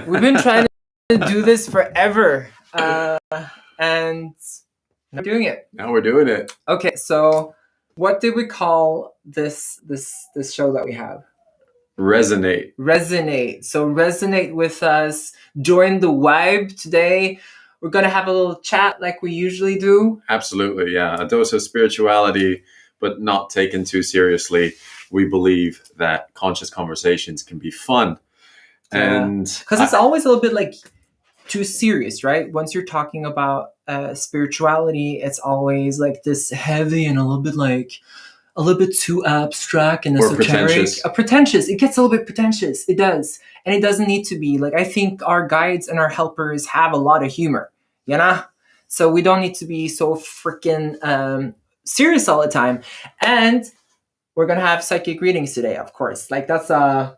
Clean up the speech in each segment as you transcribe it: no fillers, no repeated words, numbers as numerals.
We've been trying to do this forever, and now we're doing it. Now we're doing it. Okay, so what did we call this show that we have? Resonate. Resonate. So resonate with us. Join the vibe today. We're gonna have a little chat like we usually do. Absolutely, yeah. A dose of spirituality, but not taken too seriously. We believe that conscious conversations can be fun. And because it's always a little bit like too serious, right? Once you're talking about spirituality, it's always like this heavy and a little bit too abstract and esoteric. Pretentious. It gets a little bit pretentious. It does. And it doesn't need to be. Like, I think our guides and our helpers have a lot of humor, you know? So we don't need to be so freaking serious all the time. And we're going to have psychic readings today, of course. Like, that's...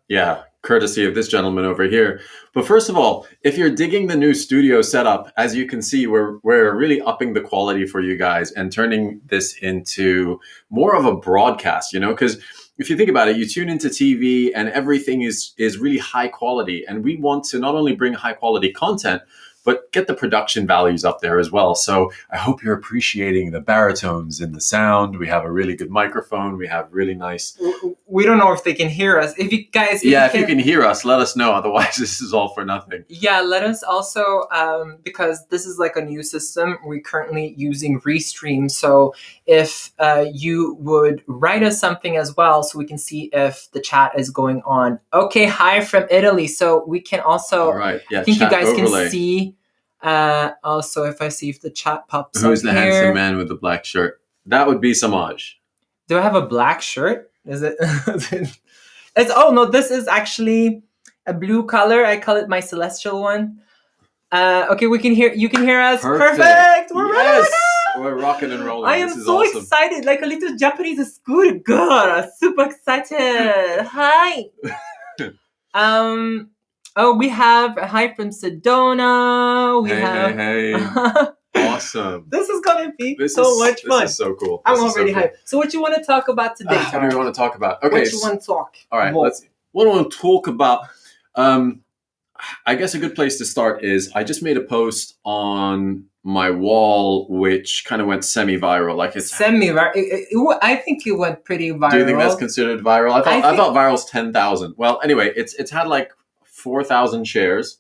Yeah, courtesy of this gentleman over here. But first of all, if you're digging the new studio setup, as you can see, we're really upping the quality for you guys and turning this into more of a broadcast, you know, because if you think about it, you tune into TV and everything is really high quality. And we want to not only bring high quality content, but get the production values up there as well. So I hope you're appreciating the baritones in the sound. We have a really good microphone. We have really nice... We don't know if they can hear us. If you can hear us, let us know. Otherwise, this is all for nothing. Yeah, let us also, because this is like a new system, we're currently using Restream. So if you would write us something as well so we can see if the chat is going on. Okay, hi from Italy. So we can also, all right. Yeah, I think you guys overlay. Can see, also if I see if the chat pops up. Who's the handsome man with the black shirt? That would be Samaj. Do I have a black shirt? Is it? This is actually a blue color. I call it my celestial one. Okay, you can hear us. Perfect. We're rocking and rolling. I am so awesome. Excited, like a little Japanese school girl. Super excited. Hi. We have a hi from Sedona. Hey. Awesome. This is gonna be so much fun. This is so cool. I'm already hyped. So what you want to talk about today? What do we want to talk about? Okay. What you want to talk? All right. What do I want to talk about? I guess a good place to start is I just made a post on my wall, which kind of went semi-viral. Like it's semi-viral. I think it went pretty viral. Do you think that's considered viral? I thought viral's 10,000. Well, anyway, it's had like 4,000 shares.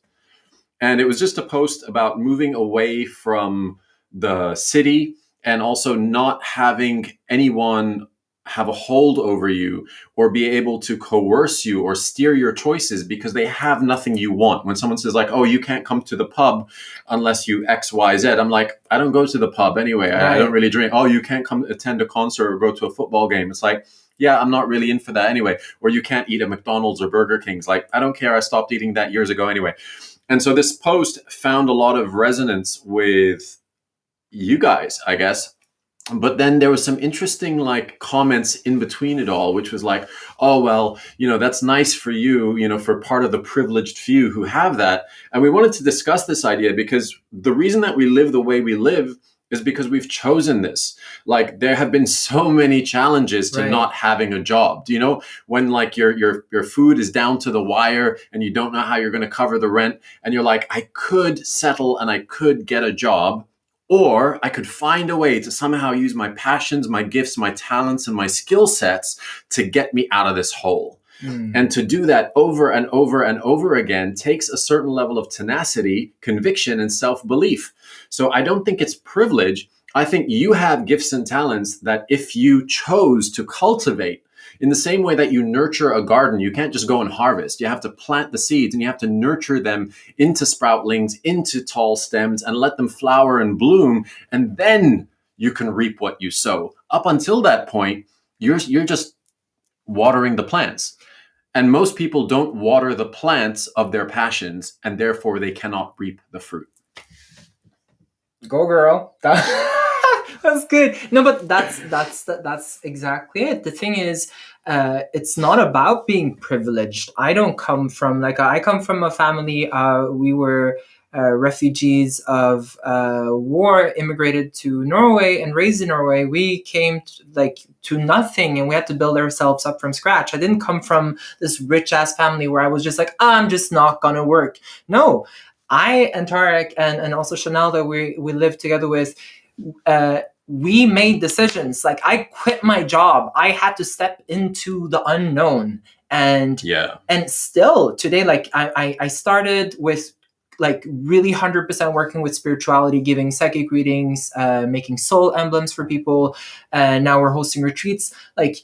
And it was just a post about moving away from the city and also not having anyone have a hold over you or be able to coerce you or steer your choices because they have nothing you want. When someone says like, oh, you can't come to the pub unless you X, Y, Z. I'm like, I don't go to the pub anyway. Right. I don't really drink. Oh, you can't come attend a concert or go to a football game. It's like, yeah, I'm not really in for that anyway. Or you can't eat at McDonald's or Burger King's. Like, I don't care. I stopped eating that years ago anyway. And so this post found a lot of resonance with you guys, I guess. But then there was some interesting like comments in between it all, which was like, oh, well, you know, that's nice for you, you know, for part of the privileged few who have that. And we wanted to discuss this idea because the reason that we live the way we live is because we've chosen this. Like there have been so many challenges to not having a job. Do you know when like your food is down to the wire and you don't know how you're going to cover the rent and you're like, I could settle and I could get a job, or I could find a way to somehow use my passions, my gifts, my talents, and my skill sets to get me out of this hole. And to do that over and over and over again takes a certain level of tenacity, conviction, and self-belief. So I don't think it's privilege. I think you have gifts and talents that if you chose to cultivate, in the same way that you nurture a garden, you can't just go and harvest. You have to plant the seeds and you have to nurture them into sproutlings, into tall stems, and let them flower and bloom. And then you can reap what you sow. Up until that point, you're just watering the plants. And most people don't water the plants of their passions, and therefore they cannot reap the fruit. Go, girl. That's good. No, but that's exactly it. The thing is, it's not about being privileged. I come from a family. We were refugees of war immigrated to Norway and raised in Norway, we came to nothing, and we had to build ourselves up from scratch. I didn't come from this rich ass family where I was just like, I'm just not gonna work. No, I and Tariq and also Chanel that we lived together with, we made decisions. Like, I quit my job. I had to step into the unknown. And still today, like I started with like really 100% working with spirituality, giving psychic readings, making soul emblems for people. And now we're hosting retreats. Like,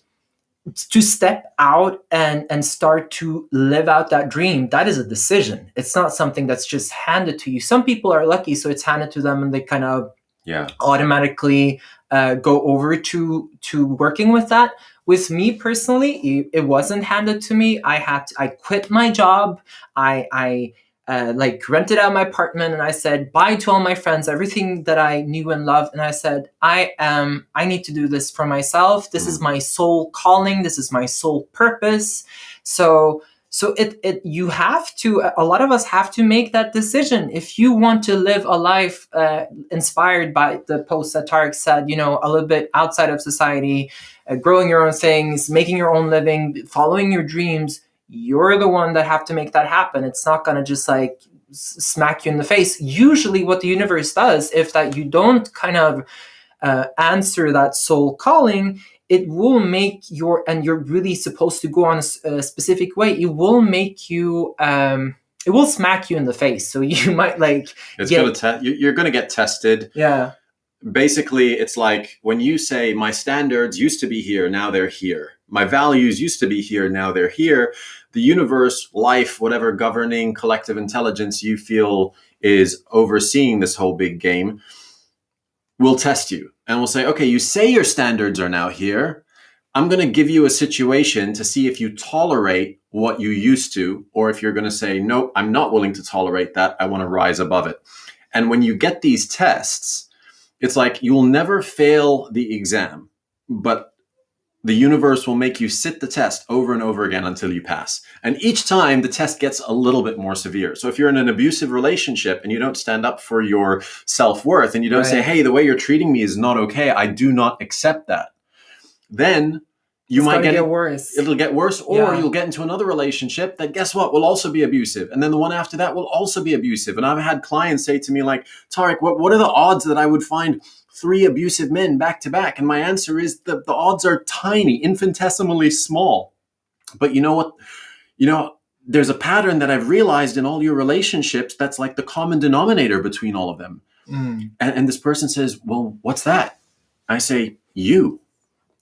to step out and start to live out that dream, that is a decision. It's not something that's just handed to you. Some people are lucky, so it's handed to them and they kind of automatically go over to working with that. With me personally, it wasn't handed to me. I quit my job. I rented out my apartment, and I said bye to all my friends, everything that I knew and loved. And I said, I need to do this for myself. This is my soul calling. This is my soul purpose. So you have to, a lot of us have to make that decision. If you want to live a life inspired by the post that Tariq said, a little bit outside of society, growing your own things, making your own living, following your dreams, you're the one that have to make that happen. It's not going to just like smack you in the face. Usually what the universe does, if that you don't kind of answer that soul calling, it will make and you're really supposed to go on a specific way, it will make you, it will smack you in the face. So you might you're going to get tested. Yeah. Basically, it's like when you say my standards used to be here, now they're here. My values used to be here, now they're here. The universe, life, whatever governing collective intelligence you feel is overseeing this whole big game, will test you and will say, okay, you say your standards are now here. I'm going to give you a situation to see if you tolerate what you used to, or if you're going to say, nope, I'm not willing to tolerate that. I want to rise above it. And when you get these tests, it's like you will never fail the exam, but the universe will make you sit the test over and over again until you pass. And each time the test gets a little bit more severe. So if you're in an abusive relationship and you don't stand up for your self-worth and you don't say, hey, the way you're treating me is not okay, I do not accept that, then you might get worse. It'll get worse, or you'll get into another relationship that, guess what, will also be abusive. And then the one after that will also be abusive. And I've had clients say to me like, Tariq, what are the odds that I would find 3 abusive men back to back? And my answer is the odds are tiny, infinitesimally small. But you know what? There's a pattern that I've realized in all your relationships that's like the common denominator between all of them. And this person says, well, what's that? I say, you.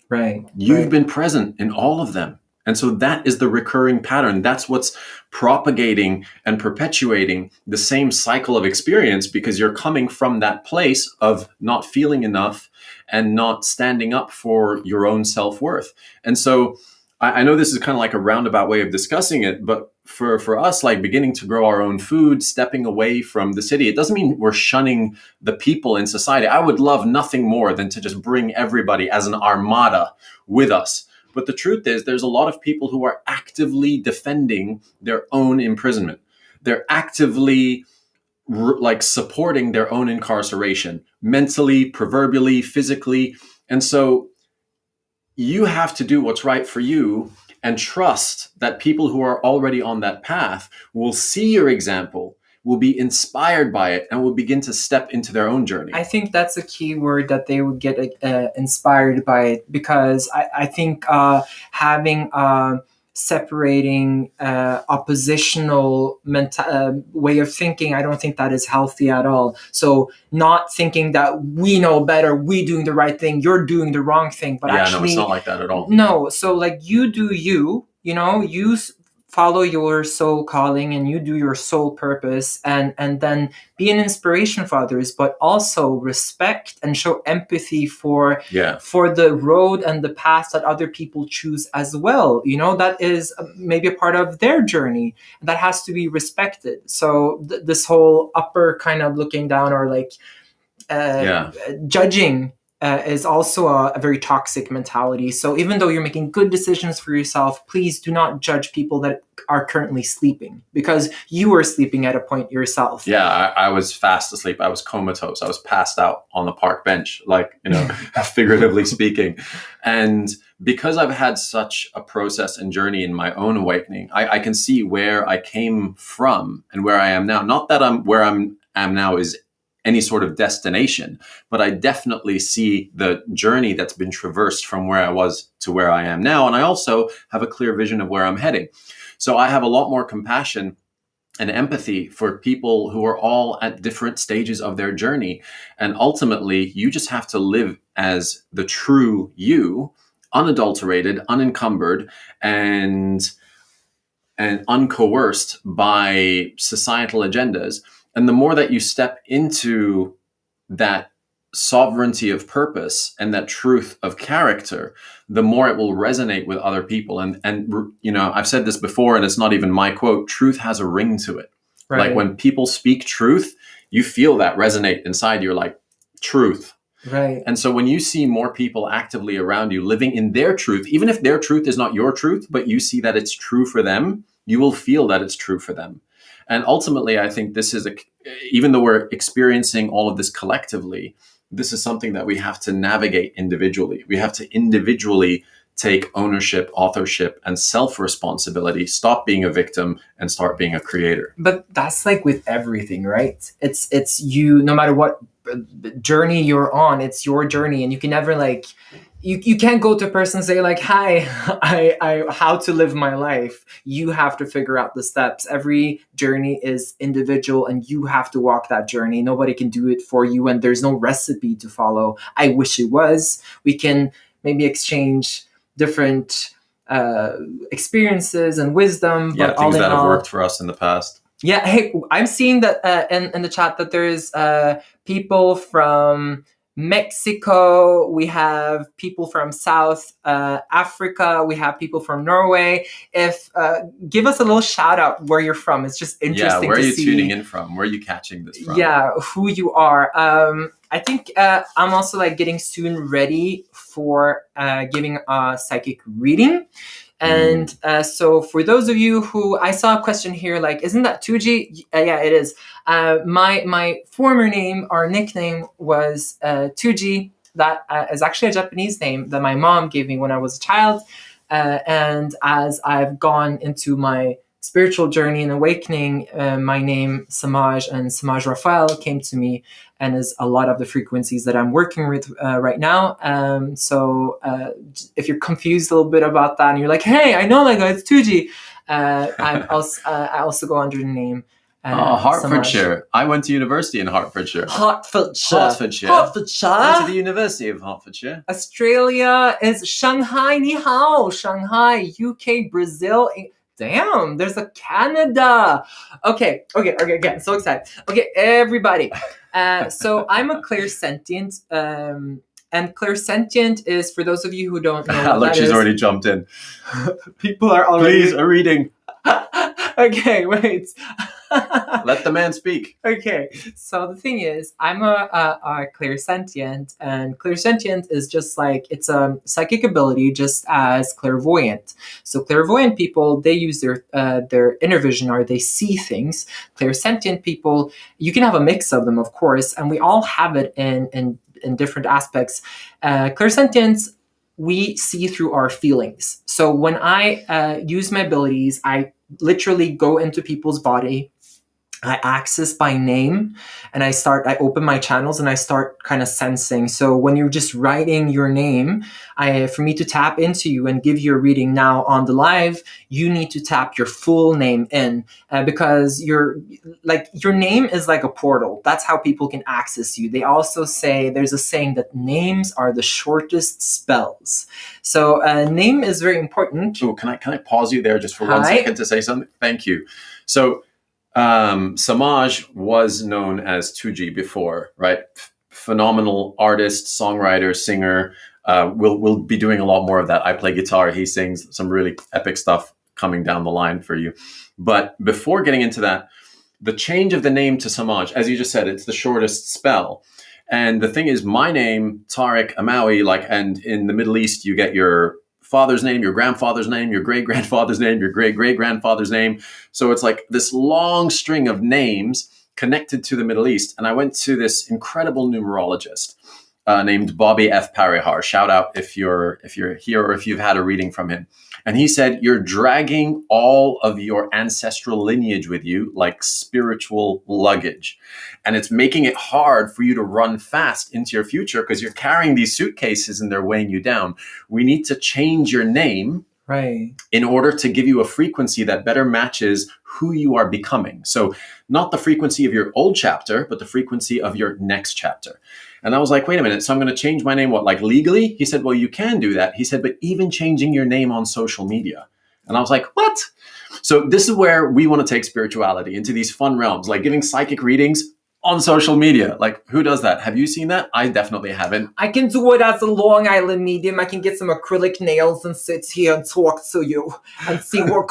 Right. You've been present in all of them. And so that is the recurring pattern. That's what's propagating and perpetuating the same cycle of experience, because you're coming from that place of not feeling enough and not standing up for your own self-worth. And so I know this is kind of like a roundabout way of discussing it, but for us, like beginning to grow our own food, stepping away from the city, it doesn't mean we're shunning the people in society. I would love nothing more than to just bring everybody as an armada with us. But the truth is, there's a lot of people who are actively defending their own imprisonment. They're actively supporting their own incarceration, mentally, proverbially, physically. And so you have to do what's right for you and trust that people who are already on that path will see your example, will be inspired by it, and will begin to step into their own journey. I think that's a key word, that they would get inspired by it, because I think having separating oppositional way of thinking, I don't think that is healthy at all. So not thinking that we know better, we doing the right thing, you're doing the wrong thing, but actually, no, it's not like that at all. No, so like you do you follow your soul calling and you do your soul purpose, and then be an inspiration for others, but also respect and show empathy for the road and the path that other people choose as well. That is maybe a part of their journey that has to be respected. So this whole upper kind of looking down, or like judging is also a very toxic mentality. So even though you're making good decisions for yourself, please do not judge people that are currently sleeping, because you were sleeping at a point yourself. Yeah, I was fast asleep. I was comatose. I was passed out on the park bench, like, figuratively speaking. And because I've had such a process and journey in my own awakening, I can see where I came from and where I am now. Not that where I'm now is any sort of destination, but I definitely see the journey that's been traversed from where I was to where I am now. And I also have a clear vision of where I'm heading. So I have a lot more compassion and empathy for people who are all at different stages of their journey. And ultimately, you just have to live as the true you, unadulterated, unencumbered, and uncoerced by societal agendas. And the more that you step into that sovereignty of purpose and that truth of character, the more it will resonate with other people. And I've said this before, and it's not even my quote, truth has a ring to it. Right. Like when people speak truth, you feel that resonate inside you, like truth. Right. And so when you see more people actively around you living in their truth, even if their truth is not your truth, but you see that it's true for them, you will feel that it's true for them. And ultimately, I think this is even though we're experiencing all of this collectively, this is something that we have to navigate individually. We have to individually take ownership, authorship, and self-responsibility, stop being a victim and start being a creator. But that's like with everything, right? It's you, no matter what journey you're on, it's your journey, and you can never like, you can't go to a person and say like, hi, I how to live my life. You have to figure out the steps. Every journey is individual and you have to walk that journey. Nobody can do it for you, and there's no recipe to follow. I wish it was. We can maybe exchange different experiences and wisdom, but things that have worked for us in the past. Yeah, hey, I'm seeing that in the chat that there's people from Mexico, we have people from South Africa, we have people from Norway. If give us a little shout out where you're from. It's just interesting. Yeah, where are you tuning in from? Where are you catching this from? Yeah, who you are. I think I'm also like getting soon ready for giving a psychic reading. And so for those of you who, I saw a question here, like, isn't that 2G? Yeah, it is. My former name or nickname was 2G. That is actually a Japanese name that my mom gave me when I was a child. And as I've gone into my spiritual journey and awakening, my name Samaj and Samaj Raphael came to me, and is a lot of the frequencies that I'm working with right now. So if you're confused a little bit about that and you're like, hey, I know that guy, it's 2G. I also go under the name Hertfordshire. Samaj. I went to university in Hertfordshire. Hertfordshire. Went to the University of Hertfordshire. Australia is Shanghai, ni hao. Shanghai, UK, Brazil. Damn, there's a Canada. Okay, so excited. Okay, everybody. So I'm a clairsentient, and clairsentient is, for those of you who don't know, look, she's already jumped in. People are already. Please, a reading. Okay, wait. Let the man speak. Okay, so the thing is, I'm a clairsentient, and clairsentient is just like, it's a psychic ability just as clairvoyant. So clairvoyant people, they use their inner vision, or they see things. Clairsentient people, you can have a mix of them, of course, and we all have it in different aspects. Clairsentience, we see through our feelings. So when I use my abilities, I literally go into people's body, I access by name, and I open my channels and I start kind of sensing. So when you're just writing your name, for me to tap into you and give you a reading now on the live, you need to tap your full name in, because your name is like a portal. That's how people can access you. They also say, there's a saying that names are the shortest spells. So name is very important. Oh, can I pause you there just for 1 second to say something? Thank you. So Samaj was known as 2G before, right? Phenomenal artist, songwriter, singer. We'll be doing a lot more of that. I play guitar, he sings, some really epic stuff coming down the line for you. But before getting into that, the change of the name to Samaj, as you just said, it's the shortest spell. And the thing is, my name, Tariq Amawi, and in the Middle East, you get your father's name, your grandfather's name, your great grandfather's name, your great great grandfather's name. So it's like this long string of names connected to the Middle East. And I went to this incredible numerologist named Bobby F. Parihar. Shout out if you're here or if you've had a reading from him. And he said, you're dragging all of your ancestral lineage with you like spiritual luggage. And it's making it hard for you to run fast into your future because you're carrying these suitcases and they're weighing you down. We need to change your name in order to give you a frequency that better matches who you are becoming. So not the frequency of your old chapter, but the frequency of your next chapter. And I was like, wait a minute, so I'm going to change my name, what, like legally? He said, well, you can do that. He said, but even changing your name on social media. And I was like, what? So this is where we want to take spirituality into these fun realms, like giving psychic readings on social media. Like, who does that? Have you seen that? I definitely haven't. I can do it as a Long Island medium. I can get some acrylic nails and sit here and talk to you and see what.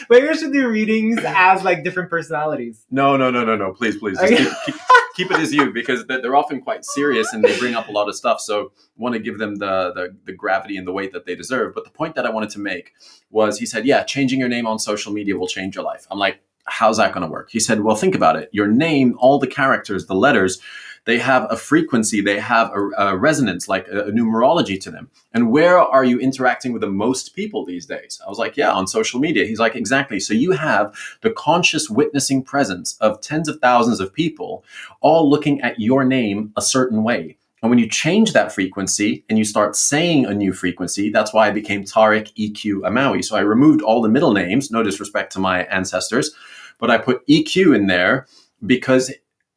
Maybe I should do readings as like different personalities. No. Please. Okay. Just keep it as you, because they're often quite serious and they bring up a lot of stuff. So want to give them the gravity and the weight that they deserve. But the point that I wanted to make was, he said, yeah, changing your name on social media will change your life. I'm like, how's that going to work? He said, well, think about it. Your name, all the characters, the letters, they have a frequency, they have a resonance, like a numerology to them. And where are you interacting with the most people these days? I was like, yeah, on social media. He's like, exactly. So you have the conscious witnessing presence of tens of thousands of people all looking at your name a certain way. And when you change that frequency and you start saying a new frequency, that's why I became Tariq EQ Amawi. So I removed all the middle names, no disrespect to my ancestors, but I put EQ in there because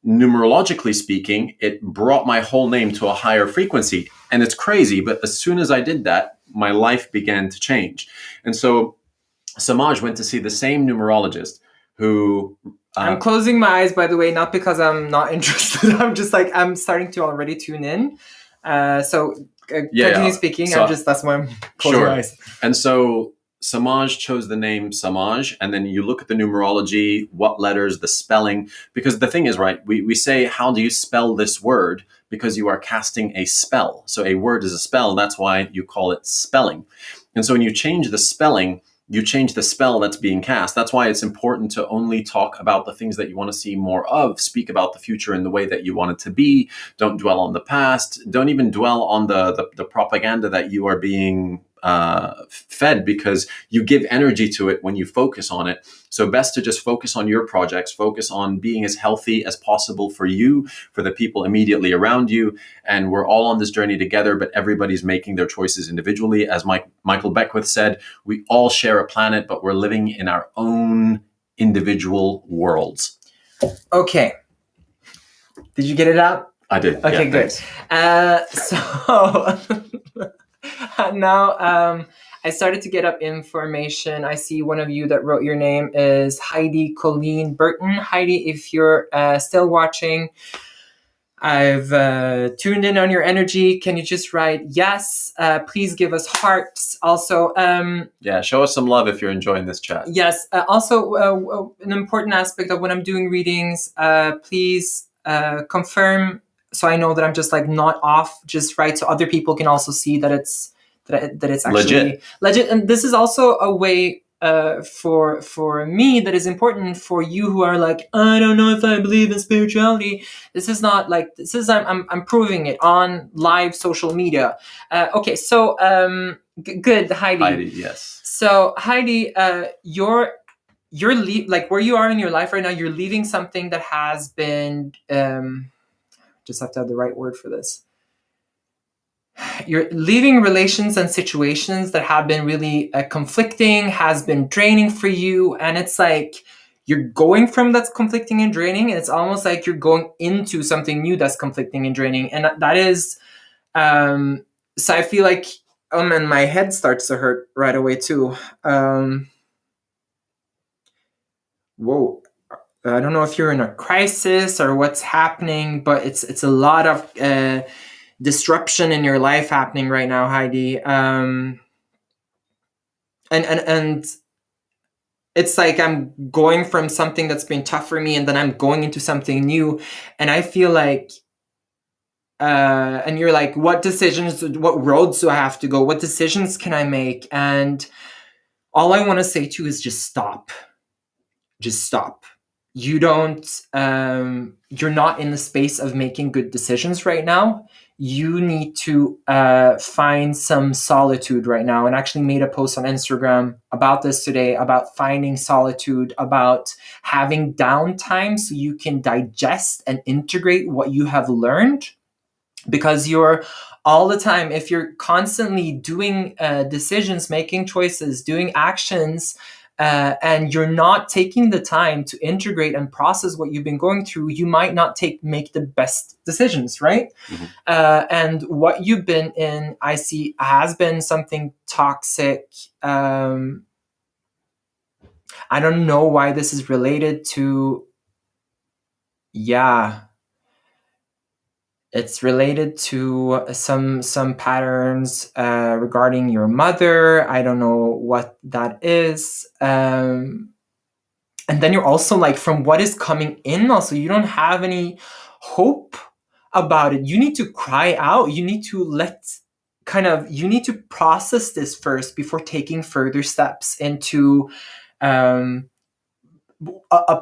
numerologically speaking, it brought my whole name to a higher frequency. And it's crazy, but as soon as I did that, my life began to change. And so Samaj went to see the same numerologist who... I'm closing my eyes, by the way, not because I'm not interested. I'm just like, I'm starting to already tune in. Continue speaking. So, that's why I'm closing my eyes. And so Samaj chose the name Samaj, and then you look at the numerology, what letters, the spelling, because the thing is, right, we say, how do you spell this word? Because you are casting a spell. So a word is a spell. That's why you call it spelling. And so when you change the spelling, you change the spell that's being cast. That's why it's important to only talk about the things that you want to see more of. Speak about the future in the way that you want it to be. Don't dwell on the past. Don't even dwell on the propaganda that you are being fed, because you give energy to it when you focus on it. So best to just focus on your projects, focus on being as healthy as possible for you, for the people immediately around you. And we're all on this journey together, but everybody's making their choices individually. As Michael Beckwith said, we all share a planet, but we're living in our own individual worlds. Okay. Did you get it out? I did. Okay, good. So now I started to get up information. I see one of you that wrote your name is Heidi Colleen Burton. Heidi, if you're still watching, I've tuned in on your energy. Can you just write yes? Please give us hearts. Also, show us some love if you're enjoying this chat. Yes. Also, an important aspect of when I'm doing readings, please confirm, so I know that I'm just like not off. Just write so other people can also see that it's actually legit. And this is also a way for me that is important for you who are like, I don't know if I believe in spirituality. This is not like, this is I'm proving it on live social media. Okay, so good, Heidi. Heidi, yes. So Heidi, you're like where you are in your life right now, you're leaving something that has been just have to have the right word for this. You're leaving relations and situations that have been really conflicting, has been draining for you. And it's like you're going from that's conflicting and draining. And it's almost like you're going into something new that's conflicting and draining. And that is, so I feel like, and my head starts to hurt right away too. Whoa. I don't know if you're in a crisis or what's happening, but it's a lot of disruption in your life happening right now, Heidi. And it's like I'm going from something that's been tough for me, and then I'm going into something new, and I feel like and you're like, what roads do I have to go? What decisions can I make? And all I want to say to you is just stop. Just stop. You don't, you're not in the space of making good decisions right now. You need to find some solitude right now. And actually made a post on Instagram about this today, about finding solitude, about having downtime so you can digest and integrate what you have learned. Because you're all the time, if you're constantly doing decisions, making choices, doing actions, and you're not taking the time to integrate and process what you've been going through, you might not make the best decisions, right? Mm-hmm. And what you've been in, I see, has been something toxic. I don't know why this is related to, it's related to some patterns regarding your mother. I don't know what that is. And then you're also like, from what is coming in, also, you don't have any hope about it. You need to cry out. You need to you need to process this first before taking further steps into a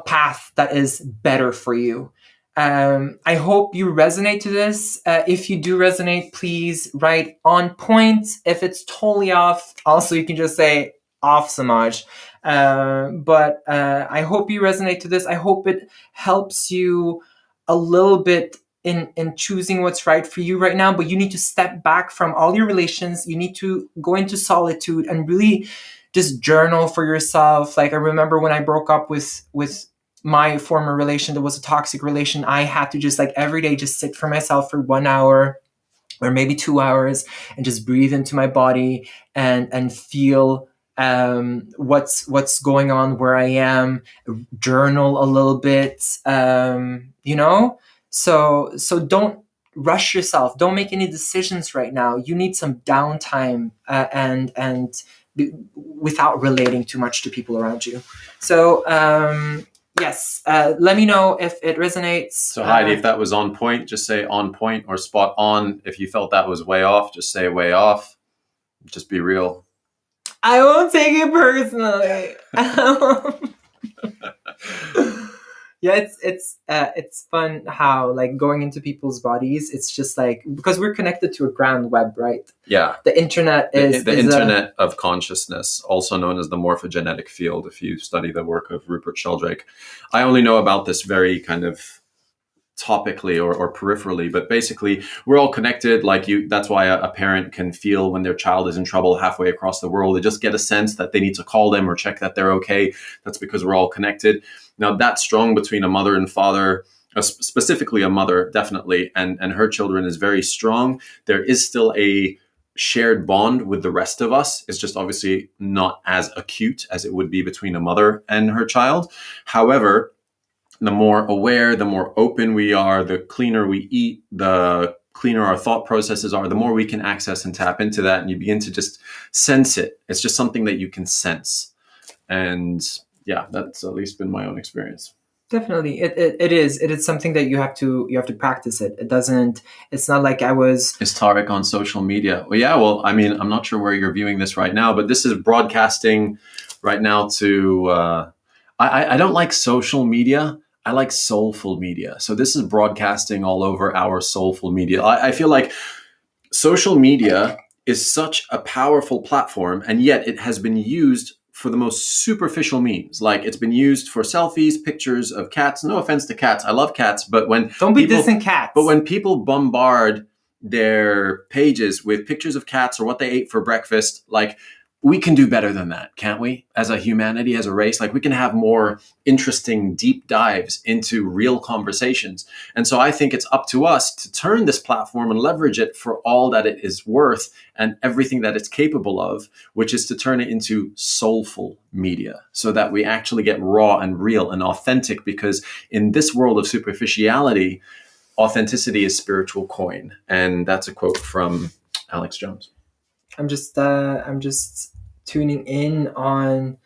path that is better for you. I hope you resonate to this. If you do resonate, please write on point. If it's totally off, also you can just say off, Samaj. But I hope you resonate to this. I hope it helps you a little bit in choosing what's right for you right now. But you need to step back from all your relations. You need to go into solitude and really just journal for yourself. Like, I remember when I broke up with my former relation that was a toxic relation, I had to just like every day just sit for myself for 1 hour or maybe 2 hours and just breathe into my body and feel what's going on, where I am, journal a little bit, so don't rush yourself. Don't make any decisions right now. You need some downtime and without relating too much to people around you. So yes, let me know if it resonates. So Heidi, if that was on point, just say on point or spot on. If you felt that was way off, just say way off. Just be real. I won't take it personally. Yeah, it's fun how, like, going into people's bodies, it's just like, because we're connected to a ground web, right? Yeah. The internet is the internet of consciousness, also known as the morphogenetic field, if you study the work of Rupert Sheldrake. I only know about this very kind of topically or peripherally, but basically we're all connected. Like that's why a parent can feel when their child is in trouble halfway across the world. They just get a sense that they need to call them or check that they're okay. That's because we're all connected. Now, that strong between a mother and father, specifically a mother, definitely, and her children is very strong. There is still a shared bond with the rest of us. It's just obviously not as acute as it would be between a mother and her child. However, the more aware, the more open we are, the cleaner we eat, the cleaner our thought processes are, the more we can access and tap into that. And you begin to just sense it. It's just something that you can sense. And yeah, that's at least been my own experience. Definitely. It is something that you have to practice it. It's not like I was... Is Tariq on social media? Well, yeah, well, I mean, I'm not sure where you're viewing this right now, but this is broadcasting right now to, I don't like social media. I like soulful media. So this is broadcasting all over our soulful media. I feel like social media is such a powerful platform, and yet it has been used for the most superficial means. Like, it's been used for selfies, pictures of cats. No offense to cats. I love cats. But when Don't be dissing cats. But when people bombard their pages with pictures of cats or what they ate for breakfast, like, we can do better than that, can't we? As a humanity, as a race, like, we can have more interesting deep dives into real conversations. And so I think it's up to us to turn this platform and leverage it for all that it is worth and everything that it's capable of, which is to turn it into soulful media so that we actually get raw and real and authentic, because in this world of superficiality, authenticity is spiritual coin. And that's a quote from Alex Jones. I'm just tuning in on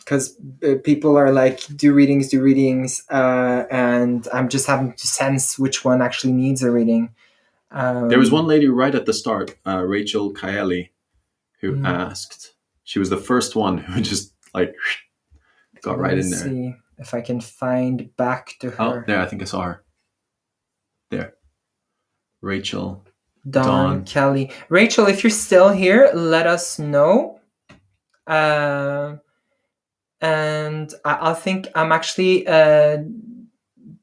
because people are like, do readings, and I'm just having to sense which one actually needs a reading. There was one lady right at the start, Rachel Kaeli, who asked. She was the first one who just like got right in there. See if I can find back to her. Oh, there, I think I saw her. There. Rachel. Dawn Kelly. Rachel, if you're still here, let us know. And I think I'm actually there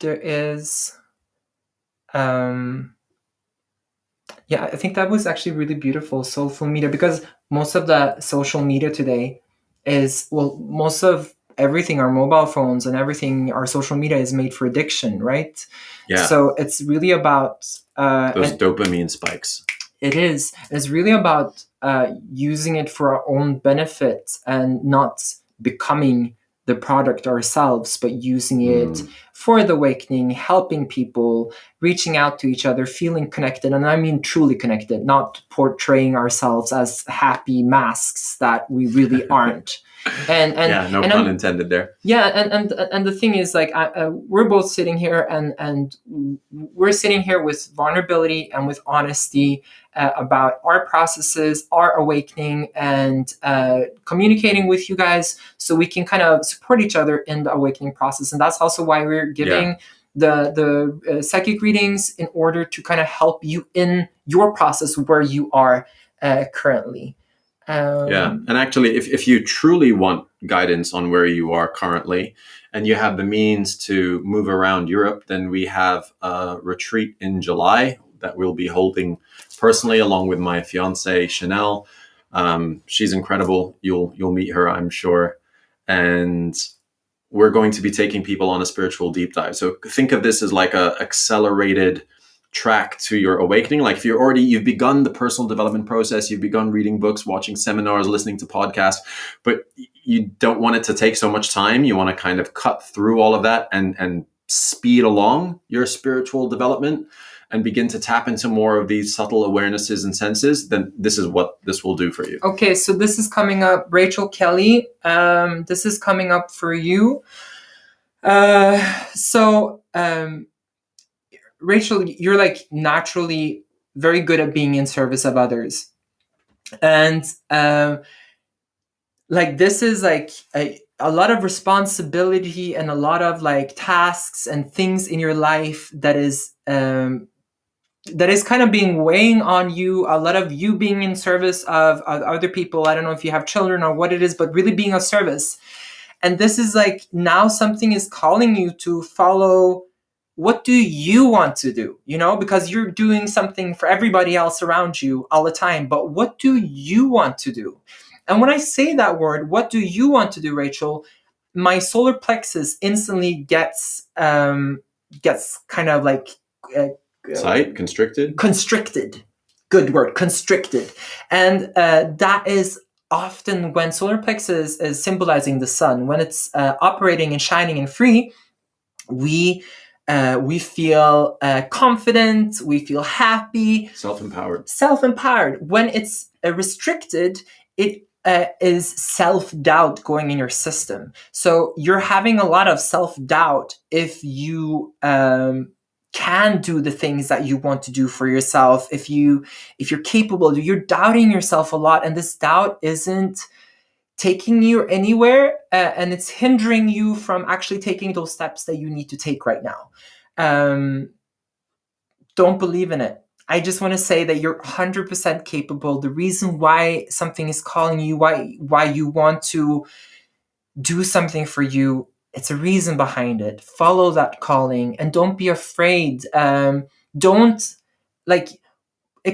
is yeah, I think that was actually really beautiful, soulful media, because most of the social media today is, well, most of everything, our mobile phones and everything, our social media is made for addiction, right? Yeah. So it's really about those dopamine spikes. It is. It's really about using it for our own benefit and not becoming the product ourselves, but using it for the awakening, helping people, reaching out to each other, feeling connected. And I mean truly connected, not portraying ourselves as happy masks that we really aren't. And yeah, no pun intended there. Yeah, and the thing is, like, we're both sitting here, and we're sitting here with vulnerability and with honesty about our processes, our awakening, and communicating with you guys so we can kind of support each other in the awakening process. And that's also why we're giving the psychic readings, in order to kind of help you in your process where you are currently. And actually, if you truly want guidance on where you are currently, and you have the means to move around Europe, then we have a retreat in July that we'll be holding personally, along with my fiance Chanel. She's incredible. You'll meet her, I'm sure. And we're going to be taking people on a spiritual deep dive. So think of this as like a accelerated track to your awakening. Like if you've begun the personal development process, you've begun reading books, watching seminars, listening to podcasts, but you don't want it to take so much time. You want to kind of cut through all of that and speed along your spiritual development and begin to tap into more of these subtle awarenesses and senses, then this is what this will do for you. Okay, so this is coming up, Rachel Kelly. This is coming up for you. Rachel, you're like naturally very good at being in service of others. And like this is like a lot of responsibility and a lot of like tasks and things in your life that is kind of being weighing on you, a lot of you being in service of other people. I don't know if you have children or what it is, but really being of service. And this is like, now something is calling you to follow. What do you want to do? You know, because you're doing something for everybody else around you all the time. But what do you want to do? And when I say that word, what do you want to do, Rachel? My solar plexus instantly gets kind of like sight constricted. Constricted. Good word, constricted. And that is often when solar plexus is symbolizing the sun. When it's operating and shining and free, we feel confident, we feel happy. Self-empowered. When it's restricted, it is self-doubt going in your system. So you're having a lot of self-doubt if you can do the things that you want to do for yourself. If you're capable, you're doubting yourself a lot, and this doubt isn't taking you anywhere, and it's hindering you from actually taking those steps that you need to take right now. Don't believe in it. I just want to say that you're 100% capable. The reason why something is calling you, why you want to do something for you, it's a reason behind it. Follow that calling and don't be afraid. It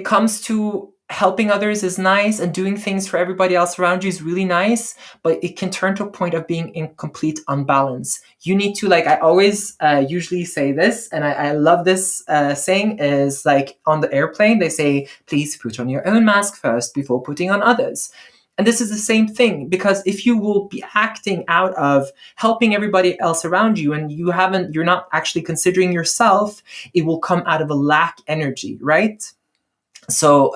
comes to helping others is nice, and doing things for everybody else around you is really nice, but it can turn to a point of being in complete unbalance. You need to, like I always usually say this, and I love this saying, is like on the airplane, they say, please put on your own mask first before putting on others. And this is the same thing, because if you will be acting out of helping everybody else around you and you're not actually considering yourself, it will come out of a lack energy, right? So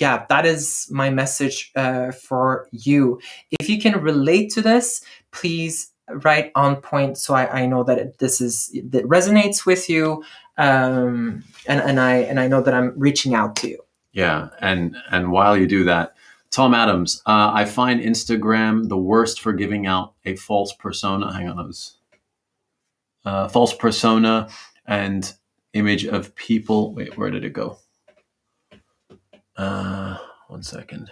yeah, that is my message for you. If you can relate to this, please write on point, so I know that that resonates with you, and I know that I'm reaching out to you. Yeah, and while you do that, Tom Adams, I find Instagram the worst for giving out a false persona. Hang on, it was false persona and image of people. Wait, where did it go? 1 second.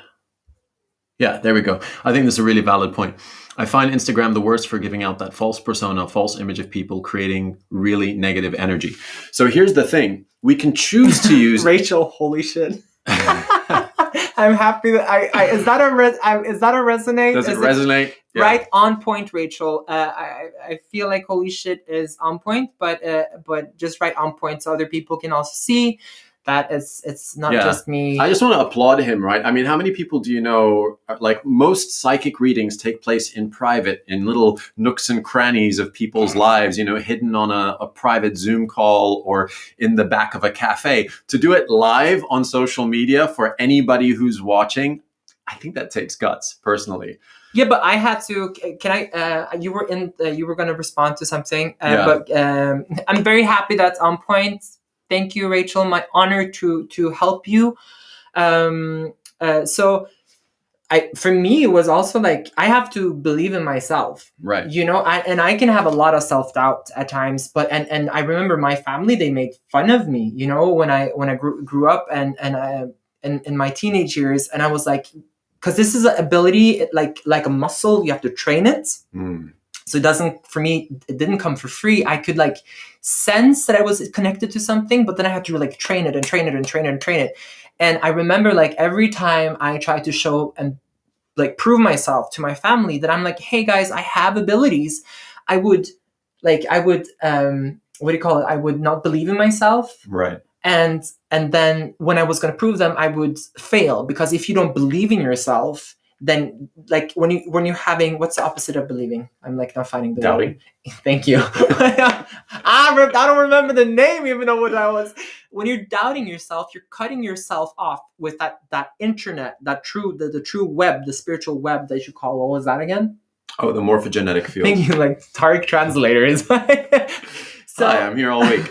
Yeah, there we go. I think this is a really valid point. I find Instagram the worst for giving out that false persona, false image of people, creating really negative energy. So here's the thing. We can choose to use... Rachel, holy shit. I'm happy that is that a resonate? Does it resonate? Yeah. Right on point, Rachel. I feel like holy shit is on point, but just right on point so other people can also see that it's not just me. I just want to applaud him, right? I mean, how many people do you know, like most psychic readings take place in private, in little nooks and crannies of people's lives, hidden on a private Zoom call or in the back of a cafe. To do it live on social media for anybody who's watching, I think that takes guts, personally. Yeah, but I had to. Can I? You were going to respond to something, but I'm very happy that's on point. Thank you, Rachel. My honor to help you. So, for me, it was also like I have to believe in myself, right? I can have a lot of self-doubt at times, but and I remember my family, they made fun of me, when I grew up and in my teenage years, and I was like, because this is an ability, like a muscle, you have to train it. So it didn't come for free. I could sense that I was connected to something, but then I had to train it and train it and train it and train it. And I remember every time I tried to show and prove myself to my family that I'm hey guys, I have abilities, I would what do you call it? I would not believe in myself. Right. And then when I was going to prove them, I would fail, because if you don't believe in yourself, then when you're having, what's the opposite of believing? I'm not finding the doubting. Word. Thank you. I don't remember the name, even though what I was. When you're doubting yourself, you're cutting yourself off with that internet, the true web, the spiritual web that you call. What was that again? Oh, the morphogenetic field. Thank you. Tariq translator is. So, hi, I'm here all week.